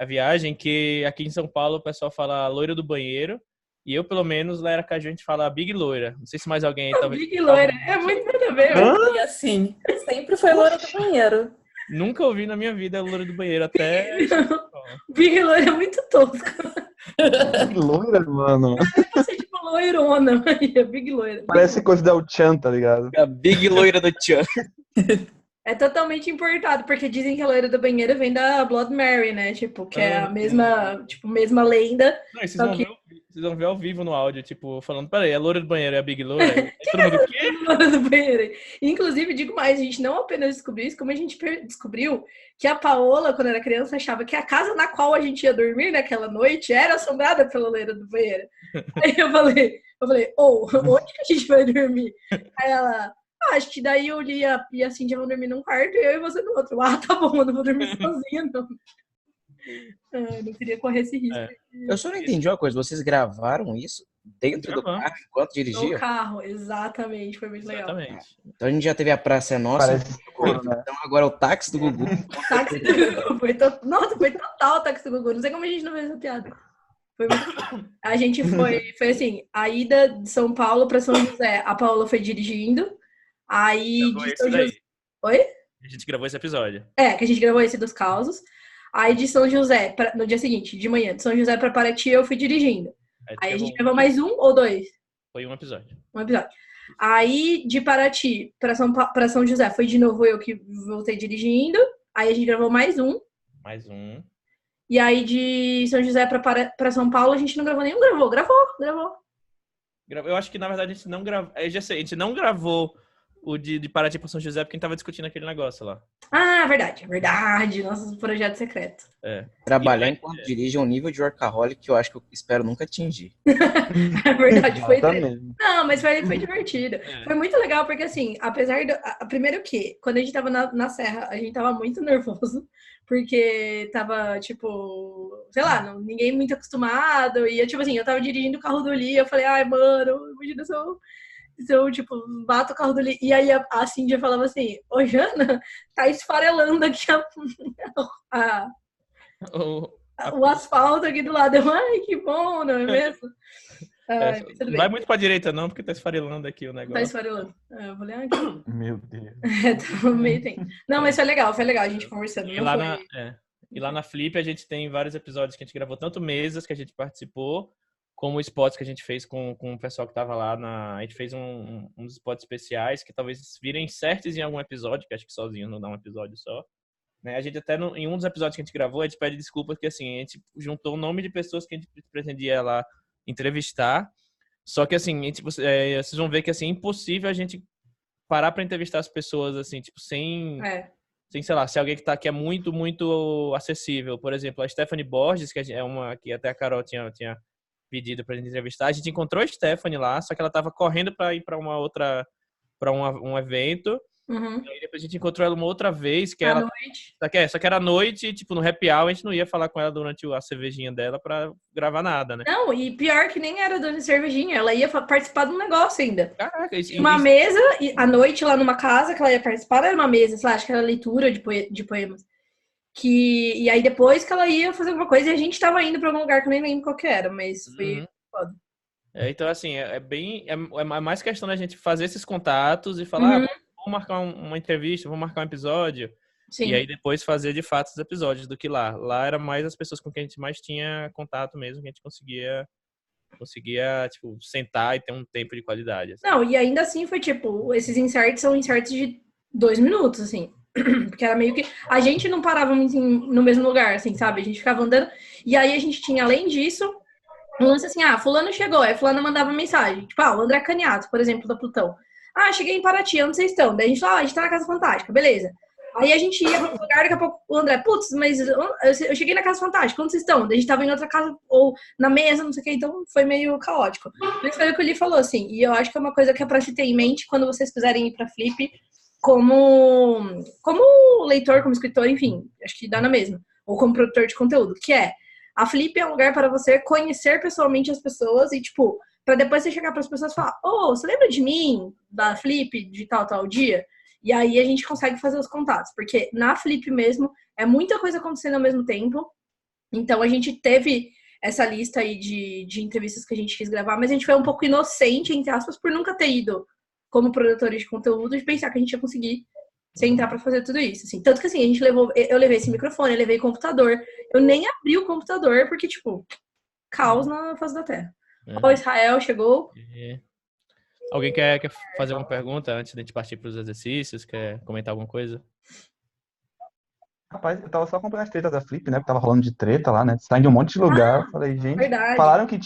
a viagem que aqui em São Paulo o pessoal fala loira do banheiro. E eu, pelo menos, lá em Aracaju, a gente fala Big Loira. Não sei se mais alguém aí talvez... Big Loira, é muito nada a ver. E assim, sempre foi loira do banheiro. Nunca ouvi na minha vida a loira do banheiro, até... Big Loira é muito tosco. Big Loira, mano. Você tipo loirona, Big Loira. Parece coisa da Uchan, tá ligado? A Big Loira do Tchan. É totalmente importado, porque dizem que a loira do banheiro vem da Blood Mary, né? Tipo, que é a mesma lenda. Não, vocês vão ver ao vivo no áudio, tipo, falando, peraí, a loira do banheiro é a Big Loira? Aí todo mundo, o quê? Loira do banheiro. Inclusive, digo mais, a gente não apenas descobriu isso, como a gente descobriu que a Paola, quando era criança, achava que a casa na qual a gente ia dormir naquela noite era assombrada pela loira do banheiro. Aí eu falei, onde que a gente vai dormir? Aí ela... acho que daí eu li e a Cindy vão dormir num quarto e eu e você no outro. Tá bom, eu não vou dormir sozinha, não. Eu não queria correr esse risco. Eu só não entendi uma coisa. Vocês gravaram isso dentro do carro enquanto dirigiam? No carro, exatamente. Foi muito legal. Então a gente já teve a Praça é Nossa. Parece seguro, né? Então agora é o táxi do Gugu. Táxi do Gugu. Nossa, foi total o táxi do Gugu. Não sei como a gente não fez essa piada. Foi muito... A gente foi assim, a ida de São Paulo para São José. A Paola foi dirigindo. Aí de São José... Oi? A gente gravou esse episódio. Que a gente gravou esse dos causos. Aí de São José, no dia seguinte, de manhã, de São José para Paraty, eu fui dirigindo. Aí a gente gravou mais um ou 2? Foi um episódio. Um episódio. Aí de Paraty para São José, foi de novo eu que voltei dirigindo. Aí a gente gravou mais um. Mais um. E aí de São José para São Paulo, a gente não gravou nenhum. Gravou. Eu acho que, na verdade, a gente não gravou. Eu já sei, a gente não gravou o de Paraty para São José porque a gente tava discutindo aquele negócio lá. Ah, verdade. Nosso projeto secreto. Trabalhar enquanto dirige é um nível de workaholic que eu acho que eu espero nunca atingir. É verdade, foi. Não, mas foi divertido. Foi muito legal porque, assim, apesar do. Primeiro que, quando a gente tava na Serra, a gente tava muito nervoso. Porque tava, tipo, sei lá, ninguém muito acostumado. E, tipo assim, eu tava dirigindo o carro do Lee. Eu falei, ai, mano, imagina se eu, tipo, bato o carro do Lee. E aí a Cindy falava assim, ô, Jana, tá esfarelando aqui o asfalto aqui do lado. Eu, ai, que bom, não é mesmo? Não vai muito pra direita, não, porque tá esfarelando aqui o negócio. Tá esfarelando. Eu falei, aqui. Meu Deus. Tava meio tempo. Não, mas foi legal a gente conversando. E lá na Flip a gente tem vários episódios que a gente gravou, tanto mesas que a gente participou, como spots que a gente fez com o pessoal que tava lá. A gente fez uns spots especiais que talvez virem certos em algum episódio, que acho que sozinho não dá um episódio só. Né? A gente até, em um dos episódios que a gente gravou, a gente pede desculpas porque assim, a gente juntou o nome de pessoas que a gente pretendia lá entrevistar, só que assim, vocês vão ver que assim, é impossível a gente parar para entrevistar as pessoas assim, tipo, sem, sei lá, se alguém que é muito, muito acessível. Por exemplo, a Stephanie Borges, que é uma que até a Carol tinha pedido pra gente entrevistar, a gente encontrou a Stephanie lá, só que ela tava correndo para ir para um evento, Uhum. E aí depois a gente encontrou ela uma outra vez, que À ela... noite. Só que era à noite, tipo, no happy hour, a gente não ia falar com ela durante a cervejinha dela pra gravar nada, né? Não, e pior que nem era dona de cervejinha, ela ia participar de um negócio ainda. Caraca, Tinha uma mesa, e à noite lá numa casa que ela ia participar, era uma mesa, sei lá, acho que era leitura de poemas. E aí depois que ela ia fazer alguma coisa, e a gente tava indo pra algum lugar que eu nem lembro qual que era, mas foi foda. Então, assim, é mais questão da gente fazer esses contatos e falar, vamos marcar uma entrevista, vamos marcar um episódio. Sim. E aí depois fazer de fato os episódios do que lá. Lá era mais as pessoas com quem a gente mais tinha contato mesmo, que a gente conseguia tipo, sentar e ter um tempo de qualidade. Assim. Não, e ainda assim foi tipo, esses inserts são inserts de 2 minutos, assim. Porque era meio que. A gente não parava muito no mesmo lugar, assim, sabe? A gente ficava andando. E aí a gente tinha, além disso, um lance assim, fulano chegou, aí fulano mandava mensagem. Tipo, o André Caniato, por exemplo, da Plutão. Cheguei em Paraty, onde vocês estão? Daí a gente a gente tá na Casa Fantástica, beleza. Aí a gente ia pra outro lugar, daqui a pouco o André, putz, mas eu cheguei na Casa Fantástica, onde vocês estão? Daí a gente tava em outra casa, ou na mesa, não sei o que, então foi meio caótico. Mas foi o que o Lee falou, assim, e eu acho que é uma coisa que é pra se ter em mente quando vocês quiserem ir pra Flip, como leitor, como escritor, enfim, acho que dá na mesma, ou como produtor de conteúdo, que é, a Flip é um lugar para você conhecer pessoalmente as pessoas e, tipo, pra depois você chegar pras pessoas e falar, você lembra de mim, da Flip, de tal dia? E aí a gente consegue fazer os contatos, porque na Flip mesmo é muita coisa acontecendo ao mesmo tempo. Então a gente teve essa lista aí de entrevistas que a gente quis gravar, mas a gente foi um pouco inocente, entre aspas, por nunca ter ido como produtores de conteúdo, de pensar que a gente ia conseguir sentar para fazer tudo isso. Assim. Tanto que assim, eu levei esse microfone, eu levei computador, eu nem abri o computador, porque, tipo, caos na face da Terra. O Israel chegou. Alguém quer fazer uma pergunta antes de a gente partir para os exercícios? Quer comentar alguma coisa? Rapaz, eu tava só acompanhando as tretas da Flip, né? Porque tava rolando de treta lá, né? Saindo de um monte de lugar. Falei, gente, Verdade. falaram que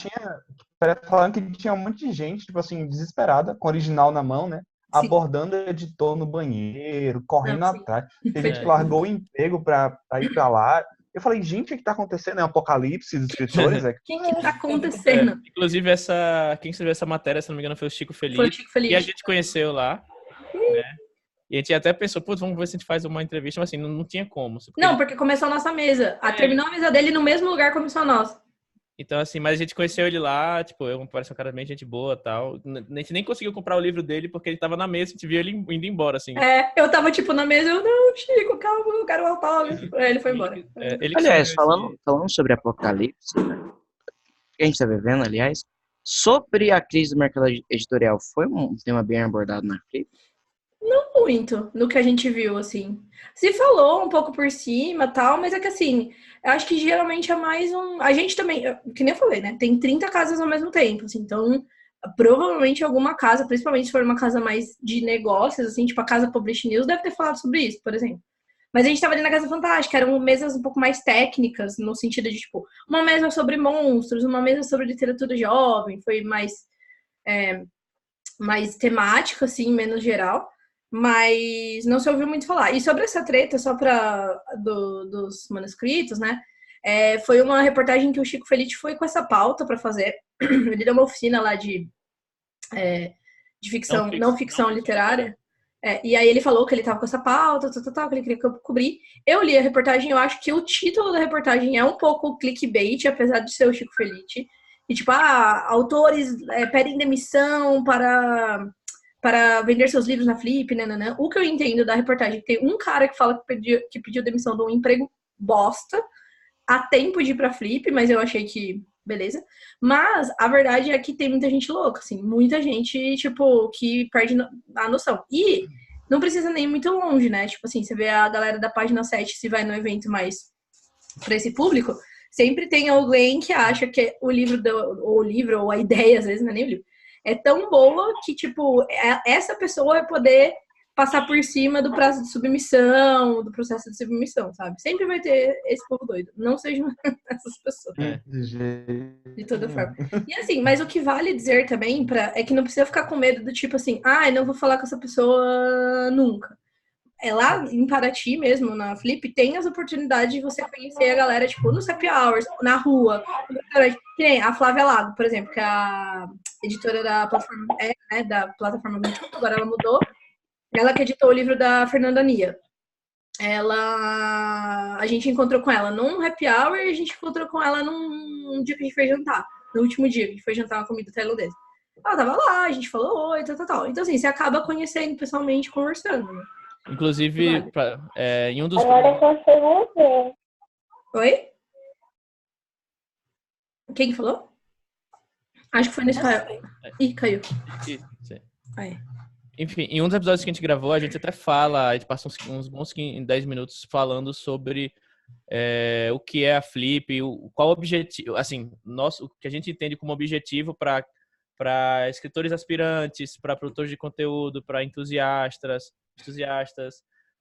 tinha um monte de gente, tipo assim, desesperada, com o original na mão, né? Sim. Abordando o editor no banheiro, correndo Não, sim. atrás. Tem gente que largou o emprego pra ir pra lá. Eu falei, gente, o que tá acontecendo? É um apocalipse dos escritores? O que tá acontecendo? Inclusive, quem escreveu essa matéria, se não me engano, foi o Chico Feliz. Foi o Chico Feliz. E a gente conheceu lá, né? E a gente até pensou, putz, vamos ver se a gente faz uma entrevista, mas assim, não tinha como. Porque começou a nossa mesa. Terminou a mesa dele no mesmo lugar que começou a nossa. Então, assim, mas a gente conheceu ele lá, tipo, parece um cara bem gente boa e tal. A gente nem conseguiu comprar o livro dele porque ele tava na mesa, a gente viu ele indo embora, assim. Eu tava, tipo, na mesa, não, Chico, calma, eu quero um autógrafo. Ele foi embora. Aliás, falando sobre Apocalipse, né, que a gente tá vivendo, aliás, sobre a crise do mercado editorial, foi um tema bem abordado na Flip? Não muito, no que a gente viu, assim. Se falou um pouco por cima e tal, mas é que, assim, eu acho que geralmente é mais A gente também, que nem eu falei, né? Tem 30 casas ao mesmo tempo, assim, então provavelmente alguma casa, principalmente se for uma casa mais de negócios, assim, tipo a Casa Publish News, deve ter falado sobre isso, por exemplo. Mas a gente tava ali na Casa Fantástica, eram mesas um pouco mais técnicas, no sentido de, tipo, uma mesa sobre monstros, uma mesa sobre literatura jovem, foi mais temático, assim, menos geral. Mas não se ouviu muito falar. E sobre essa treta, só dos manuscritos, né? Foi uma reportagem que o Chico Felice foi com essa pauta para fazer. Ele deu uma oficina lá de ficção, não ficção literária. E aí ele falou que ele estava com essa pauta, que ele queria cobrir. Eu li a reportagem, eu acho que o título da reportagem é um pouco clickbait, apesar de ser o Chico Felice. E tipo, autores pedem demissão para vender seus livros na Flip, né? O que eu entendo da reportagem, que tem um cara que fala que pediu demissão de um emprego bosta, há tempo de ir pra Flip, mas eu achei que beleza. Mas a verdade é que tem muita gente louca, assim, muita gente, tipo, que perde a noção. E não precisa nem ir muito longe, né? Tipo assim, você vê a galera da página 7, se vai no evento mais pra esse público, sempre tem alguém que acha que o livro, ou a ideia, às vezes, não é nem o livro, é tão boa que, tipo, essa pessoa vai poder passar por cima do prazo de submissão, do processo de submissão, sabe? Sempre vai ter esse povo doido. Não sejam essas pessoas. De toda forma. E assim, mas o que vale dizer também é que não precisa ficar com medo do tipo assim, eu não vou falar com essa pessoa nunca. Lá em Paraty mesmo, na Flip, tem as oportunidades de você conhecer a galera, tipo, nos happy hours, na rua, no restaurante. Que nem a Flávia Lago, por exemplo, que é a editora da plataforma, da plataforma 21, agora ela mudou. Ela que editou o livro da Fernanda Nia. A gente encontrou com ela num happy hour e a gente encontrou com ela num dia que a gente foi jantar. No último dia que a gente foi jantar uma comida tailandesa. Ela tava lá, a gente falou oi, tal. Então, assim, você acaba conhecendo pessoalmente, conversando, né? Inclusive, em um dos... Agora eu consigo ver. Oi? Quem que falou? Acho que foi no Israel. Ih, caiu. Sim. Aí. Enfim, em um dos episódios que a gente gravou, a gente até fala, a gente passa uns bons 10 minutos falando sobre o que é a Flip, qual o objetivo, assim, o que a gente entende como objetivo para escritores aspirantes, para produtores de conteúdo, para entusiastas,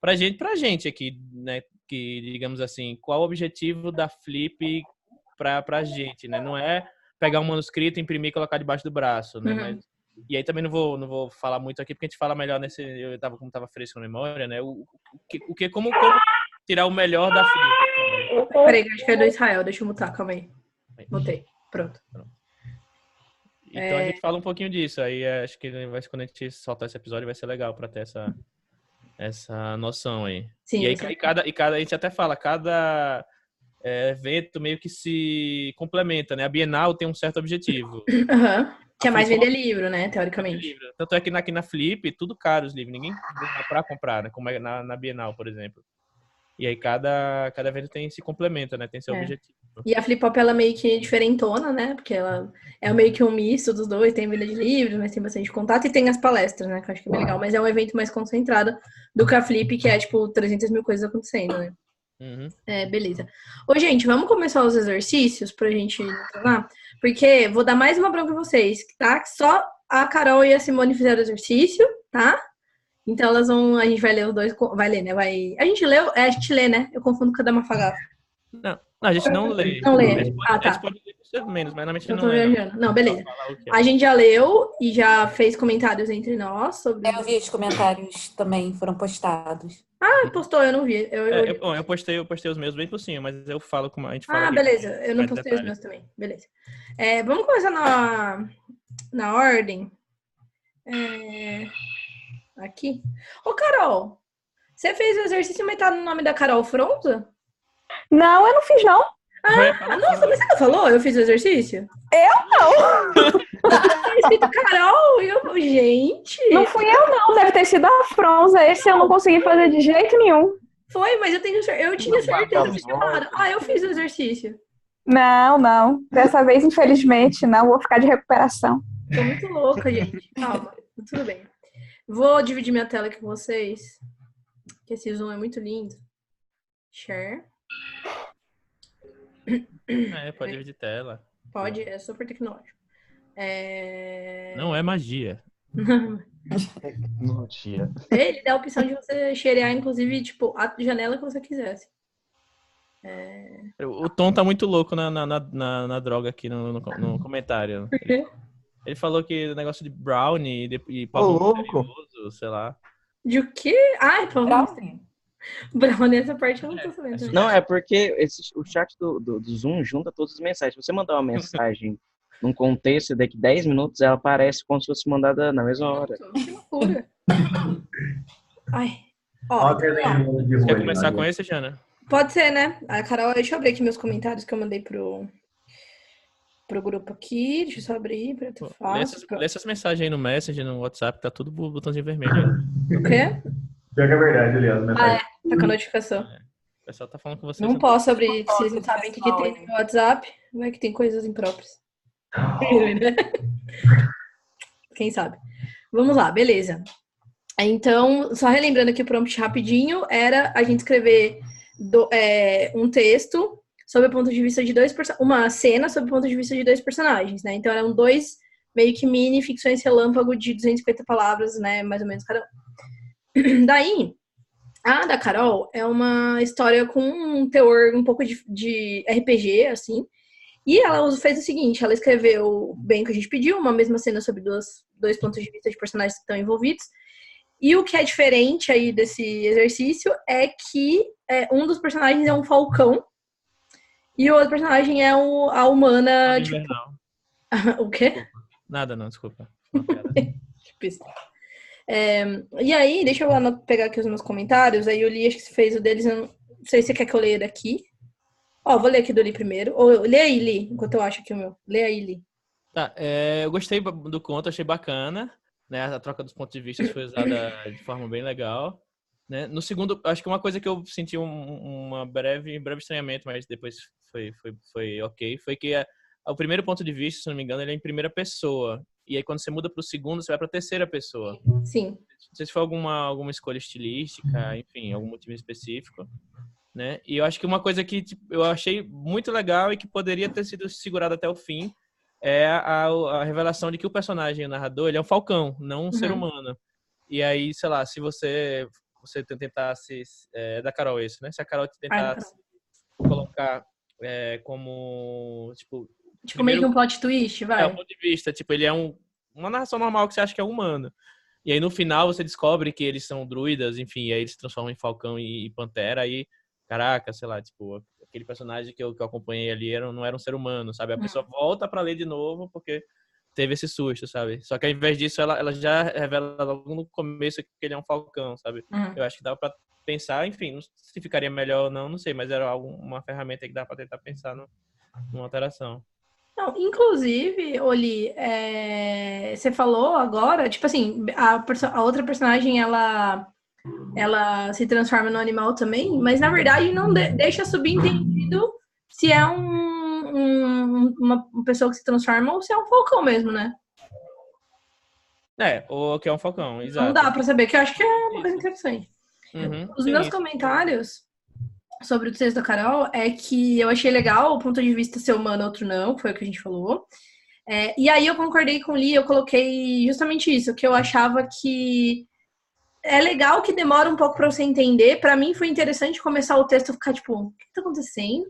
pra gente aqui, né, que digamos assim, qual o objetivo da Flip pra gente, né? Não é pegar um manuscrito, imprimir e colocar debaixo do braço, né? Mas, e aí também não vou falar muito aqui, porque a gente fala melhor como tava fresco na memória, né? Como tirar o melhor da Flip. Peraí, acho que é do Israel, deixa eu mutar, calma aí. Mutei, pronto. Então a gente fala um pouquinho disso, aí acho que quando a gente soltar esse episódio vai ser legal pra ter essa noção aí. Sim, e aí a gente até fala, cada evento meio que se complementa, né? A Bienal tem um certo objetivo. Que é mais vender livro, né? Teoricamente. Tanto é que aqui na Flip, tudo caro os livros, ninguém dá pra comprar, né? Como é na Bienal, por exemplo. E aí cada evento se complementa, né? Tem seu objetivo. E a Flip Pop, ela é meio que diferentona, né? Porque ela é meio que um misto dos dois, tem venda de livros, mas tem bastante contato, e tem as palestras, né? Que eu acho que é bem legal, mas é um evento mais concentrado do que a Flip, que é, tipo, 300 mil coisas acontecendo, né? Beleza. Ô, gente, vamos começar os exercícios pra gente treinar? Porque vou dar mais uma bronca pra vocês, tá? Que só a Carol e a Simone fizeram o exercício, tá? Então elas vão... A gente vai ler os dois... Vai ler, né? A gente leu... a gente lê, né? Eu confundo com a da Mafagafo. Não, a gente não lê. Não lê. A gente pode ler menos, mas normalmente não é. Viajando. Não, beleza. A gente já leu e já fez comentários entre nós sobre... Eu vi os comentários também, foram postados. Postou, eu não vi. Eu postei os meus bem por cima, mas eu falo como a gente fala. Beleza. Eu não postei os meus também. Beleza. Vamos começar na ordem. Aqui. Ô, Carol, você fez o exercício, mas tá no nome da Carol Fronza? Não, eu não fiz, não. Nossa, mas você não falou? Eu fiz o exercício? Eu não. Tá escrito Carol, gente. Não fui eu, não. Deve ter sido a Fronza. Esse eu não consegui fazer de jeito nenhum. Foi, mas eu tinha certeza que você falaram. Eu fiz o exercício. Não. Dessa vez, infelizmente, não. Vou ficar de recuperação. Tô muito louca, gente. Calma, tudo bem. Vou dividir minha tela aqui com vocês. Que esse zoom é muito lindo. Share. Pode dividir tela. Pode, é super tecnológico. Não é magia. Tecnologia. Ele dá a opção de você sharear, inclusive, tipo, a janela que você quisesse. O Tom tá muito louco na droga aqui no comentário. Por quê? Ele falou que o negócio de brownie e pavão misterioso, sei lá. De o quê? Pavão. Brownie, essa parte eu não tô sabendo. Não, é porque o chat do Zoom junta todas as mensagens. Se você mandar uma mensagem num contexto, daqui 10 minutos ela aparece como se fosse mandada na mesma hora. Que loucura. Você quer começar com esse, Jana? Pode ser, né? Carol, deixa eu abrir aqui meus comentários que eu mandei pro grupo aqui. Deixa eu só abrir pra tu falar. Lê essas mensagens aí no Messenger, no WhatsApp, tá tudo botãozinho vermelho. O quê? Pior que é verdade, aliás. Tá com a notificação. O pessoal tá falando com vocês. Não posso abrir, vocês não sabem o que tem no meu WhatsApp. Vai que tem coisas impróprias. Quem sabe? Vamos lá, beleza. Então, só relembrando aqui o prompt rapidinho, era a gente escrever um texto sob o ponto de vista de uma cena sob o ponto de vista de dois personagens, né? Então eram dois meio que mini ficções relâmpago de 250 palavras, né? Mais ou menos cada um. Daí, a da Carol é uma história com um teor um pouco de RPG, assim. E ela fez o seguinte, ela escreveu bem o que a gente pediu, uma mesma cena sobre dois pontos de vista de personagens que estão envolvidos. E o que é diferente aí desse exercício é que um dos personagens é um falcão e o outro personagem é a humana, tipo... O quê? Nada não, desculpa. Que pista. E aí, deixa eu lá pegar aqui os meus comentários. Aí o Li, acho que você fez o deles. Eu não sei se você quer que eu leia daqui. Ó, vou ler aqui do Li primeiro. Ou lê aí, Li, enquanto eu acho aqui o meu. Lê aí, Li. Tá, eu gostei do conto, achei bacana, né? A troca dos pontos de vista foi usada de forma bem legal, né? No segundo, acho que uma coisa que eu senti um breve estranhamento, mas depois foi ok, foi que o primeiro ponto de vista, se não me engano, ele é em primeira pessoa. E aí quando você muda para o segundo, você vai para a terceira pessoa. Sim. Não sei se foi alguma escolha estilística, enfim, algum motivo específico, né? E eu acho que uma coisa que eu achei muito legal e que poderia ter sido segurada até o fim é a revelação de que o personagem, o narrador, ele é um falcão, não um ser humano. E aí, sei lá, se você tentasse... É da Carol isso, né? Se a Carol tentasse colocar como... Tipo meio que um plot twist, vai. Um ponto de vista. Tipo, ele é uma narração normal que você acha que é humano. E aí, no final, você descobre que eles são druidas, enfim, e aí eles se transformam em falcão e pantera, aí... Caraca, sei lá, tipo, aquele personagem que eu acompanhei ali não era um ser humano, sabe? A pessoa volta pra ler de novo porque teve esse susto, sabe? Só que ao invés disso, ela já revela logo no começo que ele é um falcão, sabe? Eu acho que dava pra pensar, enfim, não sei se ficaria melhor ou não sei, mas era uma ferramenta que dá pra tentar pensar numa alteração. Não, inclusive, Oli, você falou agora, tipo assim, a outra personagem, ela se transforma no animal também, mas na verdade não deixa subentendido se é uma pessoa que se transforma ou se é um falcão mesmo, né? Ou que é um falcão, exato. Não dá pra saber, que eu acho que é uma coisa interessante. Os meus comentários sobre o texto da Carol é que eu achei legal o ponto de vista ser humano, outro não, que foi o que a gente falou. E aí eu concordei com o Lee, eu coloquei justamente isso, que eu achava que é legal que demora um pouco para você entender. Para mim foi interessante começar o texto e ficar tipo, o que tá acontecendo?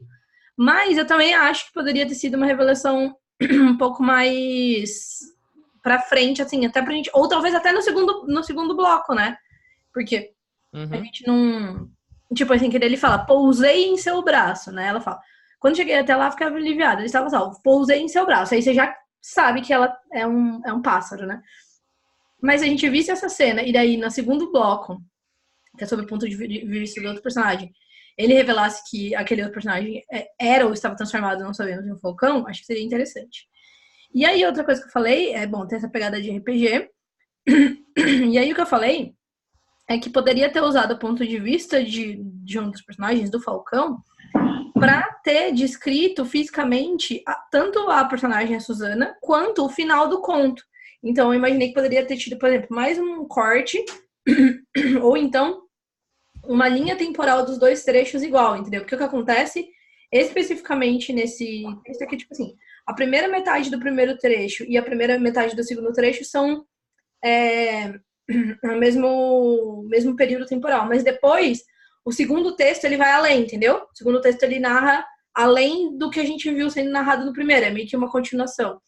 Mas eu também acho que poderia ter sido uma revelação um pouco mais pra frente, assim, até pra gente, ou talvez até no segundo bloco, né? Porque a gente não... Tipo assim, que ele fala, pousei em seu braço, né? Ela fala, quando cheguei até lá, ficava aliviada. Ele estava assim, pousei em seu braço. Aí você já sabe que ela é um pássaro, né? Mas a gente visse essa cena, e daí, no segundo bloco, que é sobre o ponto de vista do outro personagem, ele revelasse que aquele outro personagem era ou estava transformado, não sabemos, em um falcão, acho que seria interessante. E aí, outra coisa que eu falei, tem essa pegada de RPG. E aí, o que eu falei é que poderia ter usado o ponto de vista de um dos personagens, do Falcão, para ter descrito fisicamente tanto a personagem, a Susana, quanto o final do conto. Então, eu imaginei que poderia ter tido, por exemplo, mais um corte, ou então uma linha temporal dos dois trechos igual, entendeu? Porque o que acontece especificamente nesse texto aqui, tipo assim, a primeira metade do primeiro trecho e a primeira metade do segundo trecho são no mesmo período temporal, mas depois o segundo texto ele vai além, entendeu? O segundo texto ele narra além do que a gente viu sendo narrado no primeiro, é meio que uma continuação.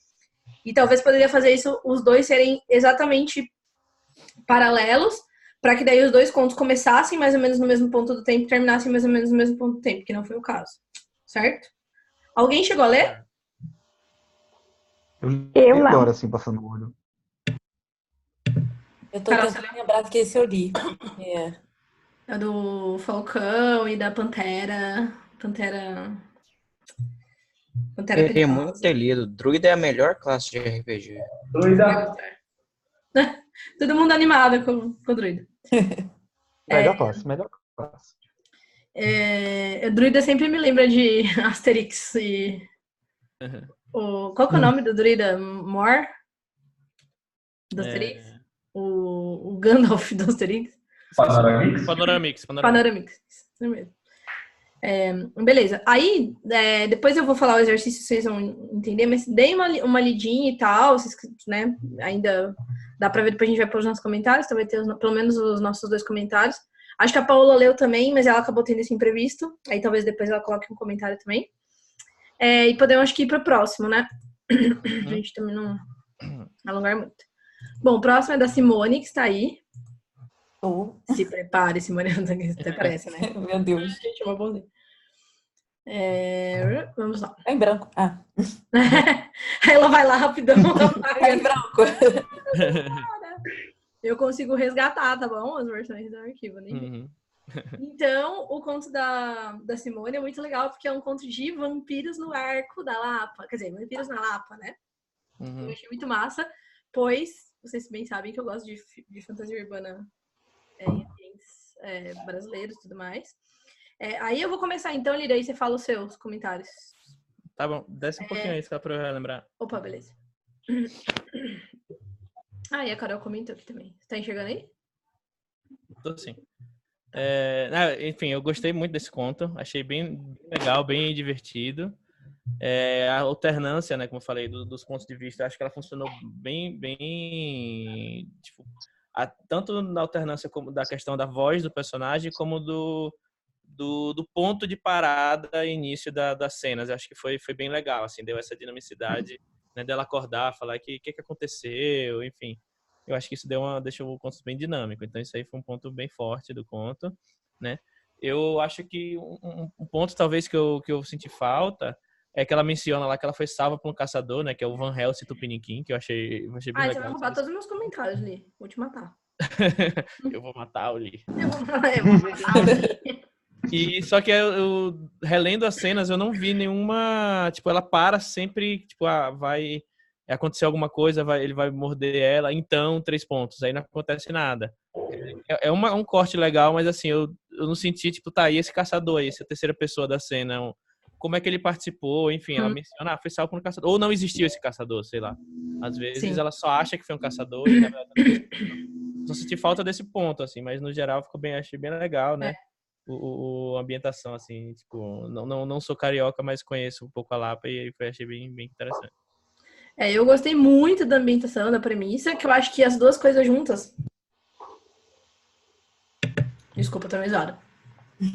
E talvez poderia fazer isso, os dois serem exatamente paralelos, para que daí os dois contos começassem mais ou menos no mesmo ponto do tempo e terminassem mais ou menos no mesmo ponto do tempo, que não foi o caso. Certo? Alguém chegou a ler? Eu não. Agora, assim, passando o olho. Eu tô tentando lembrar que esse eu li. É do Falcão e da Pantera. Eu queria muito ter lido. Druida é a melhor classe de RPG. Druida. Todo mundo animado com o Druida. Melhor classe. Druida sempre me lembra de Asterix e... Qual que é o nome do Druida? Mor? Do Asterix? O Gandalf do Asterix? Panoramix. Isso mesmo. Beleza. Aí, depois eu vou falar o exercício, vocês vão entender, mas deem uma lidinha e tal, vocês, né? Ainda dá pra ver, depois a gente vai pôr os nossos comentários, então vai ter pelo menos os nossos 2 comentários. Acho que a Paola leu também, mas ela acabou tendo esse imprevisto, aí talvez depois ela coloque um comentário também. E podemos, acho que, ir pro próximo, né? A gente também não alongar muito. Bom, o próximo é da Simone, que está aí. Se prepare, Simone, até parece, né? Meu Deus. Gente, uma bonzinha. Vamos lá. É em branco. Ela vai lá rapidão. É em branco. eu consigo resgatar, tá bom? As versões do arquivo, né? Uhum. Então, o conto da Simone é muito legal, porque é um conto de vampiros no arco da Lapa. Quer dizer, vampiros na Lapa, né? Eu achei muito massa, pois vocês bem sabem que eu gosto de fantasia urbana em ambientes brasileiros e tudo mais. Aí eu vou começar então, Lira, aí você fala os seus comentários. Tá bom, desce um pouquinho aí, só pra eu relembrar. Opa, beleza. E a Carol comentou aqui também. Você tá enxergando aí? Tô sim. Enfim, eu gostei muito desse conto. Achei bem legal, bem divertido. A alternância, né, como eu falei, dos pontos de vista, acho que ela funcionou bem tipo, tanto na alternância como da questão da voz do personagem, como do ponto de parada e início das cenas. Acho que foi bem legal, assim, deu essa dinamicidade, né, dela acordar, falar que aconteceu, enfim. Eu acho que isso deixou o conto bem dinâmico. Então isso aí foi um ponto bem forte do conto, né? Eu acho que um ponto talvez que eu senti falta é que ela menciona lá que ela foi salva por um caçador, né, que é o Van Helsing Tupiniquim, que eu achei bem Você legal. vai roubar todos os meus comentários, Li. Vou te matar. Eu vou matar o Lee. Eu vou matar o Li. Só que eu relendo as cenas, eu não vi nenhuma, tipo, ela para sempre, tipo, vai acontecer alguma coisa, ele vai morder ela, então 3 pontos, aí não acontece nada. É um corte legal, mas assim, eu não senti, tipo, tá aí esse caçador aí, essa terceira pessoa da cena, como é que ele participou, enfim, ela menciona, foi salvo por um caçador, ou não existiu esse caçador, sei lá. Às vezes ela só acha que foi um caçador e na verdade não existiu. Só senti falta desse ponto, assim, mas no geral achei bem legal, né? A ambientação, assim, tipo, não sou carioca, mas conheço um pouco a Lapa e achei bem interessante. Eu gostei muito da ambientação, da premissa, que eu acho que as duas coisas juntas... Desculpa, tô meio.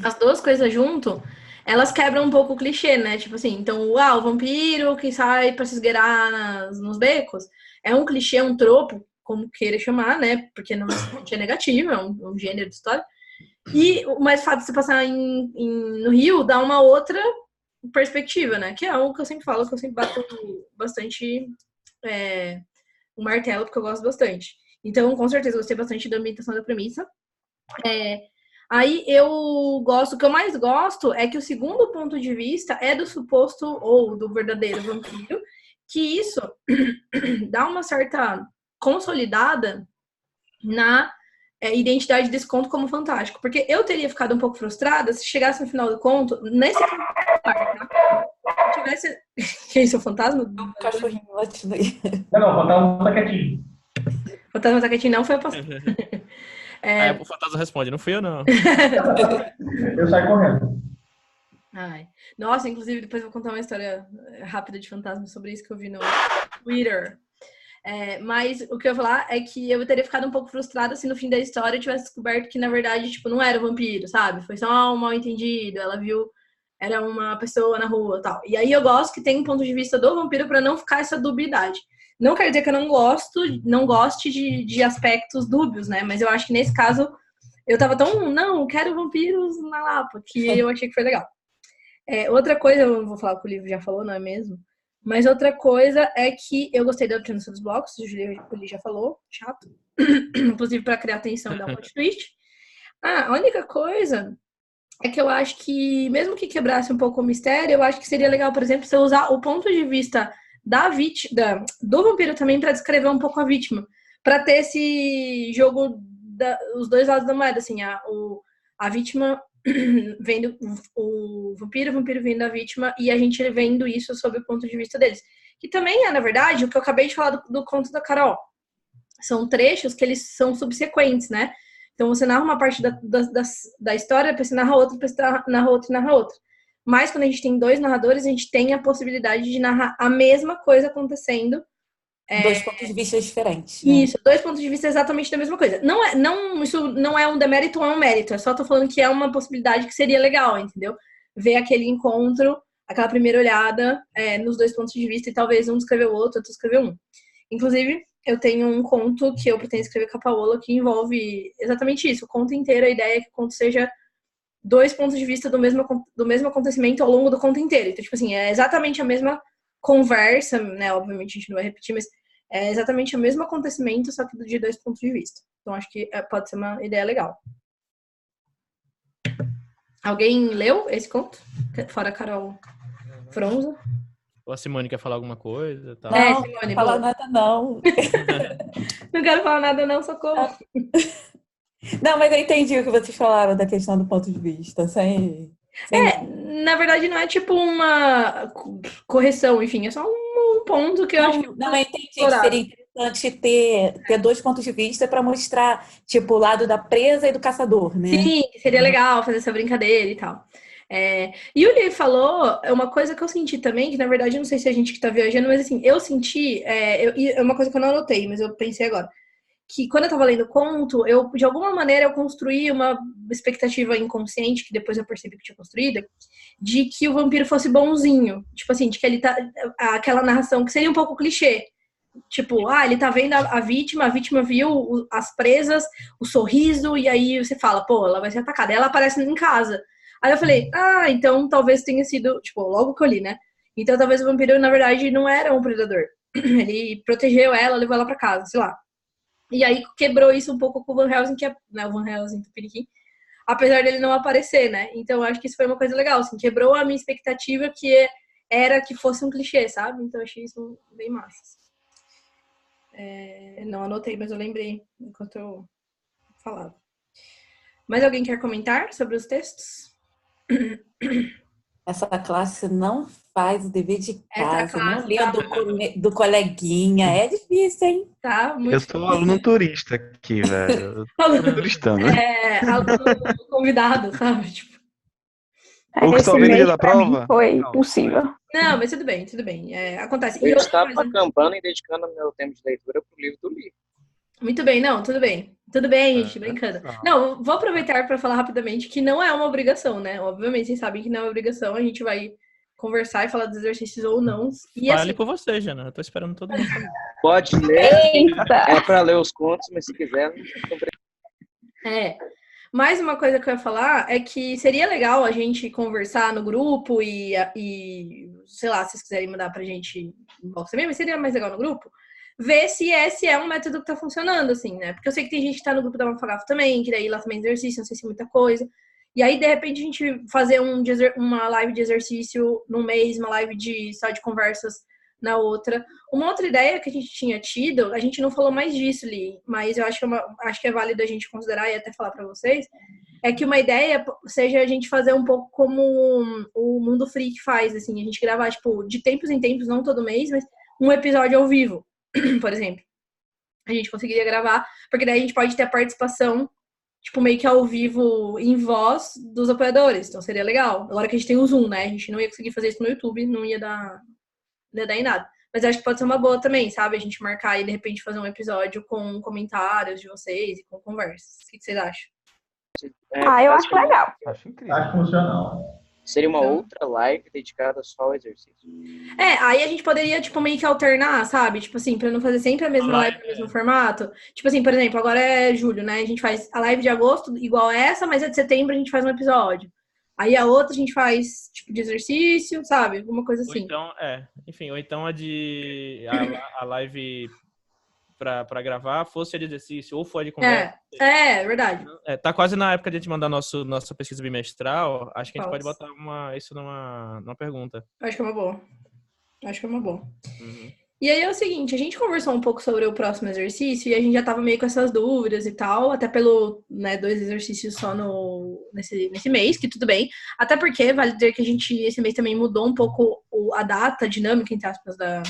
As duas coisas junto, elas quebram um pouco o clichê, né? Tipo assim, então, o vampiro que sai pra se esgueirar nos becos é um clichê, um tropo, como queira chamar, né? Porque não é negativo, é um gênero de história. Mas o fato de você passar no Rio dá uma outra perspectiva, né? Que é algo que eu sempre falo, que eu sempre bato bastante o martelo, porque eu gosto bastante. Então, com certeza, eu gostei bastante da ambientação da premissa. Aí o que eu mais gosto é que o segundo ponto de vista é do suposto ou do verdadeiro vampiro, que isso dá uma certa consolidada na identidade desse conto como fantástico. Porque eu teria ficado um pouco frustrada se chegasse no final do conto, nesse tivesse... Que isso, o fantasma? O cachorrinho latindo aí. Não, o fantasma tá quietinho. O fantasma tá quietinho, não foi a passada. Aí o fantasma responde, não fui eu, não. Eu saio correndo. Nossa, inclusive, depois eu vou contar uma história rápida de fantasma sobre isso que eu vi no Twitter. Mas o que eu ia falar é que eu teria ficado um pouco frustrada se no fim da história eu tivesse descoberto que, na verdade, tipo, não era um vampiro, sabe? Foi só um mal entendido, ela viu, era uma pessoa na rua e tal. E aí eu gosto que tem um ponto de vista do vampiro pra não ficar essa dubiedade. Não quer dizer que eu não goste de aspectos dúbios, né? Mas eu acho que nesse caso eu tava não, quero vampiros na Lapa, que eu achei que foi legal. Outra coisa, eu não vou falar o que o livro já falou, não é mesmo? Mas outra coisa é que eu gostei da alternância dos blocos, o Júlio já falou, chato. Inclusive para criar atenção e dar um plot twist. A única coisa é que eu acho que, mesmo que quebrasse um pouco o mistério, eu acho que seria legal, por exemplo, você usar o ponto de vista do vampiro também para descrever um pouco a vítima. Para ter esse jogo, os dois lados da moeda, assim, a vítima vendo o vampiro vendo a vítima e a gente vendo isso sob o ponto de vista deles. Que também é, na verdade, o que eu acabei de falar do conto da Carol. São trechos que eles são subsequentes, né? Então você narra uma parte da história, depois você narra outra, depois você narra outra e narra outra. Mas quando a gente tem 2 narradores, a gente tem a possibilidade de narrar a mesma coisa acontecendo. 2 pontos de vista diferentes. Né? Isso, 2 pontos de vista exatamente da mesma coisa. Isso não é um demérito ou é um mérito. É só tô falando que é uma possibilidade que seria legal, entendeu? Ver aquele encontro, aquela primeira olhada nos 2 pontos de vista e talvez um escreveu o outro escreveu um. Inclusive, eu tenho um conto que eu pretendo escrever com a Paola que envolve exatamente isso. O conto inteiro, a ideia é que o conto seja 2 pontos de vista do mesmo acontecimento ao longo do conto inteiro. Então, tipo assim, é exatamente a mesma conversa, né? Obviamente a gente não vai repetir, mas é exatamente o mesmo acontecimento, só que de 2 pontos de vista. Então acho que pode ser uma ideia legal. Alguém leu esse conto? Fora a Carol Fronza? Ou a Simone quer falar alguma coisa? Tal. Não, Simone, não fala boa. nada, não. Não quero falar nada não, socorro. Não, mas eu entendi o que vocês falaram da questão do ponto de vista. Na verdade não é tipo uma correção, enfim, é só um ponto que eu acho que... Não, eu entendi que seria interessante ter dois pontos de vista para mostrar, tipo, o lado da presa e do caçador, né? Sim, seria legal fazer essa brincadeira e tal. E o Lee falou uma coisa que eu senti também, que na verdade eu não sei se a gente que tá viajando, mas assim, eu senti, é uma coisa que eu não anotei, mas eu pensei agora, que quando eu tava lendo o conto, eu, de alguma maneira, eu construí uma expectativa inconsciente, que depois eu percebi que tinha construído, de que o vampiro fosse bonzinho. Tipo assim, de que ele tá... Aquela narração que seria um pouco clichê. Tipo, ele tá vendo a vítima viu as presas, o sorriso, e aí você fala, pô, ela vai ser atacada. Aí ela aparece em casa. Aí eu falei, então talvez tenha sido, tipo, logo que eu li, né? Então talvez o vampiro, na verdade, não era um predador. Ele protegeu ela, levou ela pra casa, sei lá. E aí quebrou isso um pouco com o Van Helsing, que é, né, o Van Helsing do Piriquim, apesar dele não aparecer, né? Então eu acho que isso foi uma coisa legal, assim, quebrou a minha expectativa que era que fosse um clichê, sabe? Então eu achei isso bem massa. Não anotei, mas eu lembrei enquanto eu falava. Mais alguém quer comentar sobre os textos? Essa classe não faz o dever de casa, classe não lê do coleguinha. É difícil, hein? Tá, muito Eu sou aluno turista aqui, velho. Eu tô turistando. aluno convidado, sabe? Tipo... O que só vem no dia da pra mim prova? foi possível. Não, mas tudo bem. Acontece. Eu estava acampando e dedicando meu tempo de leitura pro livro do livro. Muito bem, não, tudo bem. Tudo bem, gente, brincando. Não, vou aproveitar para falar rapidamente que não é uma obrigação, né? Obviamente, vocês sabem que não é uma obrigação, a gente vai conversar e falar dos exercícios ou não. E Fale assim, por você, Jana. Eu tô esperando todo mundo falar. Pode ler. Eita! É para ler os contos, mas se quiser, não precisa. Mais uma coisa que eu ia falar é que seria legal a gente conversar no grupo e sei lá, se vocês quiserem mandar pra gente inbox também, mas seria mais legal no grupo, ver se esse é um método que tá funcionando, assim, né? Porque eu sei que tem gente que tá no grupo da Mafagafo também, que daí lá também é exercício, não sei se é muita coisa. E aí, de repente, a gente fazer uma live de exercício num mês, uma live só de conversas na outra. Uma outra ideia que a gente tinha tido, a gente não falou mais disso, Li, mas eu acho que é válido a gente considerar e até falar para vocês, é que uma ideia seja a gente fazer um pouco como o Mundo Freak faz, assim, a gente gravar, tipo, de tempos em tempos, não todo mês, mas um episódio ao vivo, por exemplo. A gente conseguiria gravar, porque daí a gente pode ter a participação, tipo, meio que ao vivo em voz dos apoiadores, então seria legal. Agora que a gente tem o Zoom, né, a gente não ia conseguir fazer isso no YouTube, não ia dar em nada. Mas acho que pode ser uma boa também, sabe? A gente marcar e de repente fazer um episódio com comentários de vocês e com conversas. O que vocês acham? Eu acho legal. Acho incrível. Acho funcional. Seria uma outra live dedicada só ao exercício. Aí a gente poderia, tipo, meio que alternar, sabe? Tipo assim, pra não fazer sempre a mesma live no mesmo formato. Tipo assim, por exemplo, agora é julho, né? A gente faz a live de agosto igual essa, mas a de setembro a gente faz um episódio. Aí a outra a gente faz, tipo, de exercício, sabe? Alguma coisa assim. Ou então a live pra gravar fosse a de exercício, ou foi a de conversa. Verdade. Tá quase na época de a gente mandar nossa pesquisa bimestral. Acho que a gente pode botar isso numa pergunta. Acho que é uma boa. Uhum. E aí é o seguinte, a gente conversou um pouco sobre o próximo exercício e a gente já tava meio com essas dúvidas e tal, até pelo, 2 exercícios só nesse mês, que tudo bem. Até porque, vale dizer que a gente, esse mês também mudou um pouco a data, a dinâmica, entre aspas, da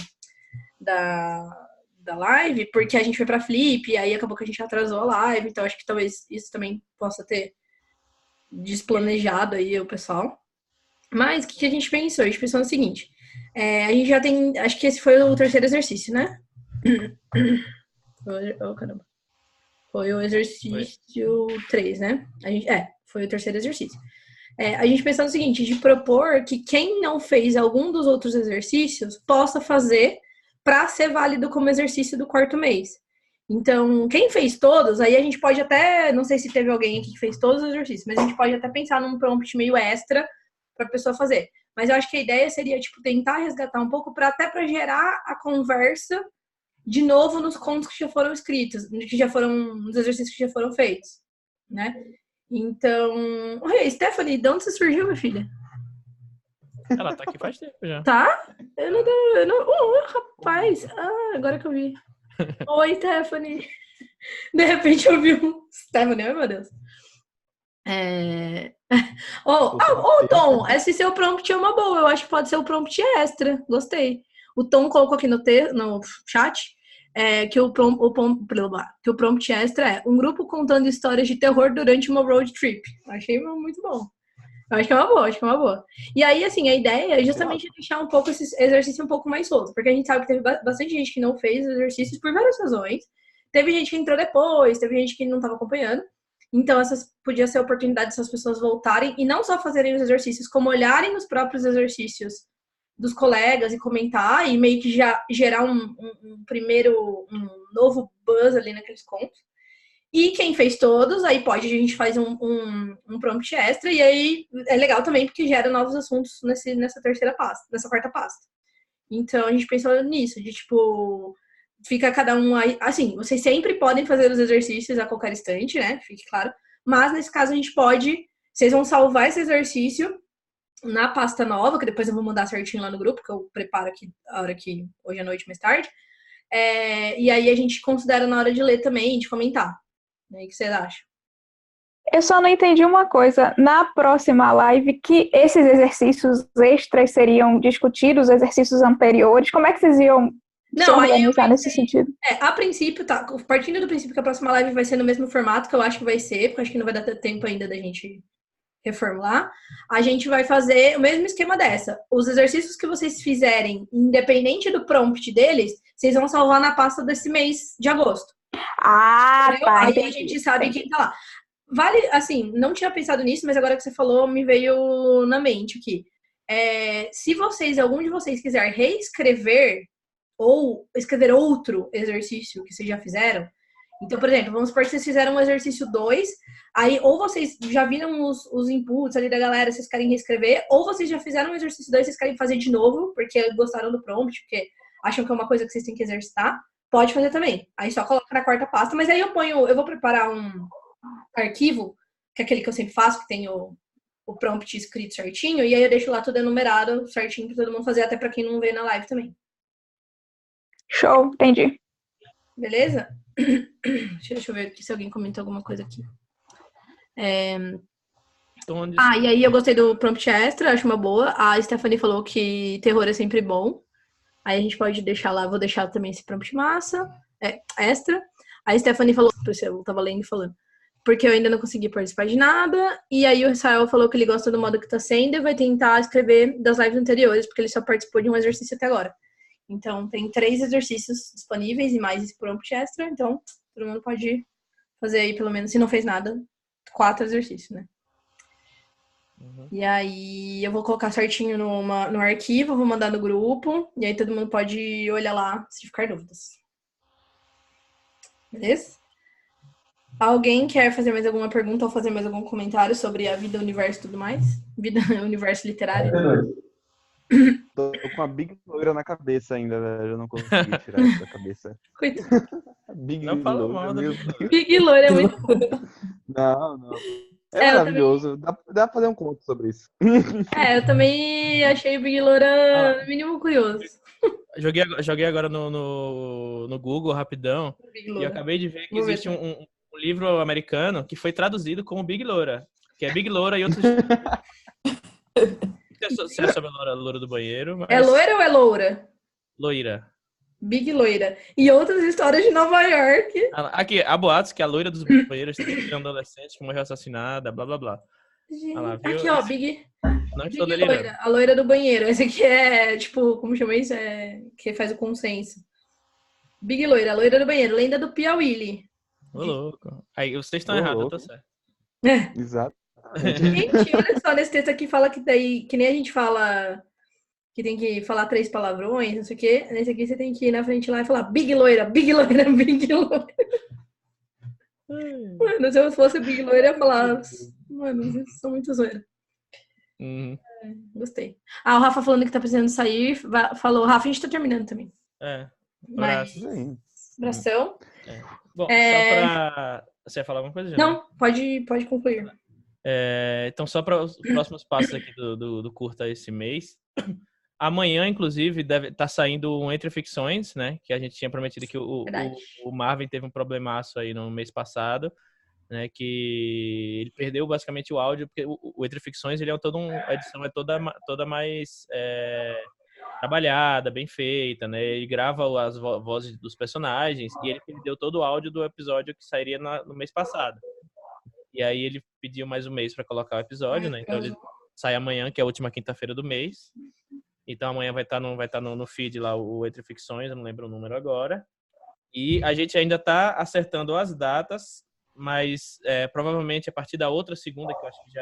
live, porque a gente foi pra Flip e aí acabou que a gente atrasou a live, então acho que talvez isso também possa ter desplanejado aí o pessoal. Mas o que a gente pensou? A gente pensou no seguinte... a gente já tem... Acho que esse foi o terceiro exercício, né? Caramba. Foi o exercício 3, né? Foi o terceiro exercício. A gente pensou no seguinte, de propor que quem não fez algum dos outros exercícios possa fazer para ser válido como exercício do 4º mês. Então, quem fez todos, aí a gente pode até... Não sei se teve alguém aqui que fez todos os exercícios, mas a gente pode até pensar num prompt meio extra para a pessoa fazer. Mas eu acho que a ideia seria, tipo, tentar resgatar um pouco até para gerar a conversa de novo nos contos que já foram escritos, nos exercícios que já foram feitos, né? Então, oi, Stephanie, de onde você surgiu, minha filha? Ela tá aqui faz tempo já. Tá? Rapaz, agora que eu vi. Oi, Stephanie. De repente eu vi um Stephanie, ai meu Deus. Tom, esse seu prompt é uma boa. Eu acho que pode ser o prompt extra. Gostei. O Tom colocou aqui no chat que o prompt extra é um grupo contando histórias de terror durante uma road trip. Achei muito bom. Eu acho que é uma boa. E aí, assim, a ideia é justamente deixar um pouco esse exercício um pouco mais solto, porque a gente sabe que teve bastante gente que não fez exercícios por várias razões. Teve gente que entrou depois, teve gente que não estava acompanhando. Então, podia ser a oportunidade dessas pessoas voltarem e não só fazerem os exercícios, como olharem os próprios exercícios dos colegas e comentar e meio que já gerar um novo buzz ali naqueles contos. E quem fez todos, aí a gente faz um prompt extra, e aí é legal também porque gera novos assuntos nessa quarta pasta. Então a gente pensou nisso, de tipo, fica cada um aí, assim, vocês sempre podem fazer os exercícios a qualquer instante, né? Fique claro. Mas nesse caso vocês vão salvar esse exercício na pasta nova, que depois eu vou mandar certinho lá no grupo, que eu preparo aqui a hora que hoje à noite, mais tarde. E aí a gente considera na hora de ler também, de comentar. O que vocês acham? Eu só não entendi uma coisa. Na próxima live, que esses exercícios extras seriam discutidos, os exercícios anteriores, como é que vocês iam se organizar nesse sentido? A princípio, tá, partindo do princípio que a próxima live vai ser no mesmo formato, que eu acho que vai ser, porque eu acho que não vai dar tempo ainda da gente reformular, a gente vai fazer o mesmo esquema dessa. Os exercícios que vocês fizerem, independente do prompt deles, vocês vão salvar na pasta desse mês de agosto. Tá. Aí a gente sabe quem tá lá. Vale, assim, não tinha pensado nisso, mas agora que você falou, me veio na mente aqui. Se algum de vocês quiser reescrever ou escrever outro exercício que vocês já fizeram, então, por exemplo, vamos supor que vocês fizeram um exercício 2, aí ou vocês já viram os inputs ali da galera, vocês querem reescrever, ou vocês já fizeram um exercício 2, vocês querem fazer de novo, porque gostaram do prompt, porque acham que é uma coisa que vocês têm que exercitar, pode fazer também. Aí só coloca na quarta pasta, mas aí eu vou preparar um arquivo, que é aquele que eu sempre faço, que tem o prompt escrito certinho, e aí eu deixo lá tudo enumerado certinho pra todo mundo fazer, até pra quem não vê na live também. Show, entendi. Beleza? Deixa eu ver aqui se alguém comentou alguma coisa aqui. E aí eu gostei do prompt extra, acho uma boa. A Stephanie falou que terror é sempre bom. Aí a gente pode deixar lá, vou deixar também esse prompt extra. A Stephanie falou, eu tava lendo e falando, porque eu ainda não consegui participar de nada. E aí o Israel falou que ele gosta do modo que tá sendo e vai tentar escrever das lives anteriores, porque ele só participou de um exercício até agora. Então, tem 3 exercícios disponíveis e mais esse prompt extra. Então, todo mundo pode fazer aí, pelo menos, se não fez nada, 4 exercícios, né? Uhum. E aí, eu vou colocar certinho no arquivo, vou mandar no grupo. E aí, todo mundo pode olhar lá, se ficar dúvidas. Beleza? Alguém quer fazer mais alguma pergunta ou fazer mais algum comentário sobre a vida, o universo e tudo mais? Vida, universo literário? Tô com a Big Loira na cabeça ainda, velho. Eu não consegui tirar isso da cabeça. Coitado. Big não fala Loira, mal, meu Deus. Big Loira é muito bom. Não. É maravilhoso. Dá pra fazer um conto sobre isso. Eu também achei o Big Loira, no mínimo, curioso. Joguei agora no Google, rapidão, e eu acabei de ver que existe um livro americano que foi traduzido como Big Loira, que é Big Loira e outros... Você é sobre a loura do banheiro, mas... É loira ou é loura? Loira. Big Loira. E outras histórias de Nova York. Aqui, há boatos que a loira dos banheiros tem um adolescente que morreu assassinada, blá, blá, blá. Lá, aqui, ó, Big... Não estou Big Loira, a loira do banheiro. Esse aqui é, tipo, como chama isso? Que faz o consenso. Big Loira, a loira do banheiro. Lenda do Piauí. Ô, louco. Aí, vocês estão errados, eu tô certo. Exato. Gente, olha só, nesse texto aqui fala que nem a gente fala que tem que falar 3 palavrões, não sei o quê. Nesse aqui você tem que ir na frente lá e falar Big Loira, Big Loira, Big Loira. Mano, se eu fosse Big Loira, eu ia falar, mano, vocês são muito zoeira. Gostei. O Rafa falando que tá precisando sair, falou, Rafa, a gente tá terminando também. Abraço. Isso aí. Abração. Bom, só pra... Você ia falar alguma coisa, Jana? Não, pode concluir. Então, só para os próximos passos aqui do curta esse mês. Amanhã, inclusive, deve estar saindo um Entre Ficções, né? Que a gente tinha prometido que o Marvin teve um problemaço aí no mês passado, né? Que ele perdeu basicamente o áudio, porque o Entre Ficções, ele é a edição é toda mais trabalhada, bem feita, né? Ele grava as vozes dos personagens e ele perdeu todo o áudio do episódio que sairia no mês passado. E aí ele pediu mais um mês para colocar o episódio, né? Então ele sai amanhã, que é a última quinta-feira do mês. Então amanhã vai estar no feed lá o Entre Ficções, eu não lembro o número agora. E a gente ainda está acertando as datas, mas provavelmente a partir da outra segunda, que eu acho que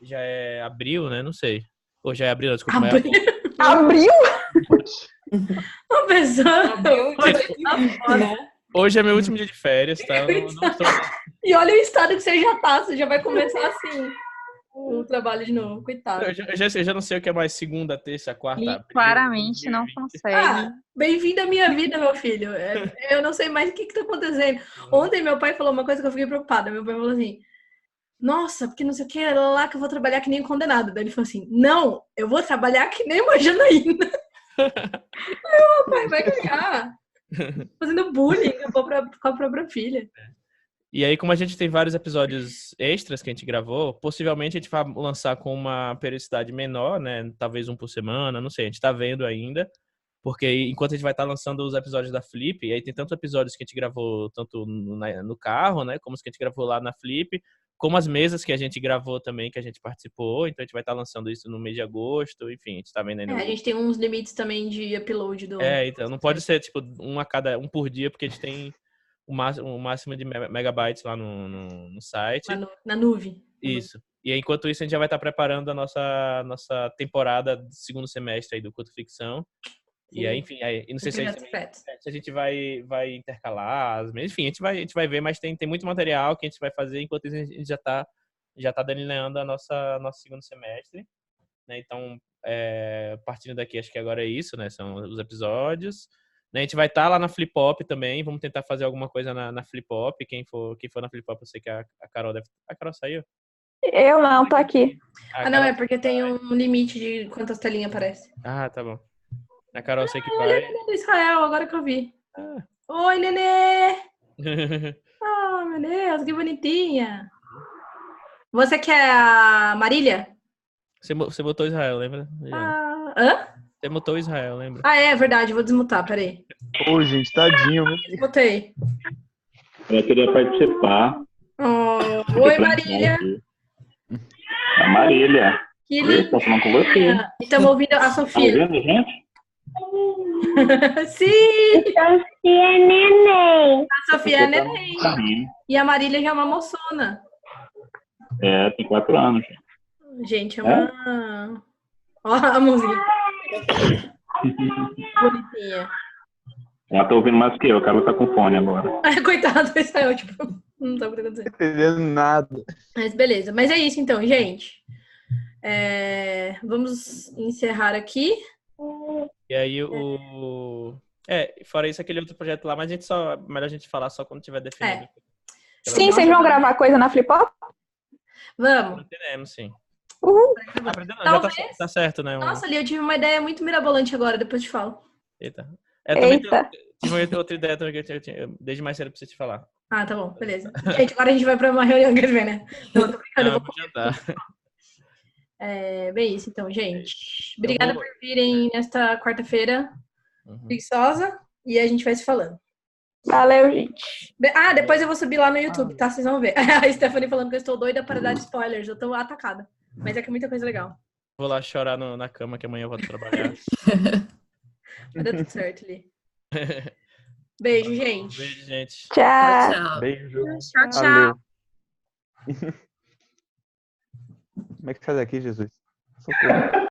já é abril, né? Não sei. Ou já é abril, desculpa. Abril? Uma pessoa... Hoje é meu último dia de férias, tá? Eu não estou... E olha o estado que você já tá, você já vai começar assim o trabalho de novo, coitado. Eu já não sei o que é mais segunda, terça, quarta, E abril, claramente não consegue. Bem-vindo à minha vida, meu filho. Eu não sei mais o que tá acontecendo. Ontem meu pai falou uma coisa que eu fiquei preocupada. Meu pai falou assim, nossa, porque não sei o que, lá que eu vou trabalhar que nem condenado. Daí ele falou assim, não, eu vou trabalhar que nem uma Janaína. Meu pai vai ganhar. Fazendo bullying com a própria filha. E aí, como a gente tem vários episódios extras que a gente gravou, possivelmente a gente vai lançar com uma periodicidade menor, né? Talvez um por semana, não sei, a gente tá vendo ainda. Porque enquanto a gente vai estar lançando os episódios da Flip, e aí tem tantos episódios que a gente gravou tanto no carro, né? Como os que a gente gravou lá na Flip, como as mesas que a gente gravou também, que a gente participou. Então a gente vai estar lançando isso no mês de agosto, enfim, a gente tá vendo aí. A gente tem uns limites também de upload do... Então não pode ser tipo um por dia, porque a gente tem o máximo de megabytes lá no site. Na nuvem. Isso. E aí, enquanto isso, a gente já vai estar preparando a nossa temporada do segundo semestre aí do Curto Ficção. Sim. E aí, enfim, não sei se a gente vai intercalar, enfim, a gente vai ver, mas tem muito material que a gente vai fazer, enquanto isso a gente já tá delineando nosso segundo semestre, né? Então, partindo daqui, acho que agora é isso, né? São os episódios. A gente vai estar lá na Flip Hop também, vamos tentar fazer alguma coisa na Flip Hop. Quem for na Flip Hop, eu sei que a Carol deve... A Carol saiu? Eu não, tô aqui. Não, é porque tem um limite de quantas telinhas aparece. Ah, tá bom. A Carol, eu sei que vai... do Israel, agora que eu vi. Oi, Nenê! Oh, meu Deus, que bonitinha. Você que é a Marília? Você botou Israel, lembra? Hã? Você mutou Israel, lembra? É verdade, vou desmutar, peraí. Ô, gente, tadinho. Botei. Eu queria participar. Oi, Marília. A Marília. Que linda. Estou falando com você. E estamos ouvindo a Sofia. Tá ouvindo, gente? Sim! Sofia é neném. A Sofia é neném. E a Marília já é uma moçona. Tem 4 anos. Gente, é uma... Ó a mãozinha. Bonitinha. Ela tá ouvindo mais que eu, o cara tá com fone agora. Coitado do Israel, tipo, não sabe o que tá acontecendo. Entendendo nada. Mas beleza, mas é isso então, gente. Vamos encerrar aqui. E aí fora isso, aquele outro projeto lá, mas melhor a gente falar só quando tiver definido. Sim, vocês vão gravar coisa na Flip Hop? Vamos. Teremos, sim. Já tá certo, né? Nossa, ali eu tive uma ideia muito mirabolante agora, depois eu te falo. Eita. Também tive outra ideia também que eu tinha desde mais cedo pra você te falar. Ah, tá bom, beleza. Gente, agora a gente vai pra uma reunião, quer ver, né? Não, tô brincando, eu vou jantar. Bem isso, então, gente. Obrigada por virem nesta quarta-feira preguiçosa e a gente vai se falando. Valeu, gente. Depois eu vou subir lá no YouTube, tá? Vocês vão ver. A Stephanie falando que eu estou doida para dar spoilers. Eu tô atacada. Mas é que é muita coisa legal. Vou lá chorar na cama que amanhã eu vou trabalhar. Vai dar tudo certo ali. Beijo, gente. Beijo, gente. Tchau. Beijo. Tchau. Valeu. Como é que faz aqui, Jesus? Socorro.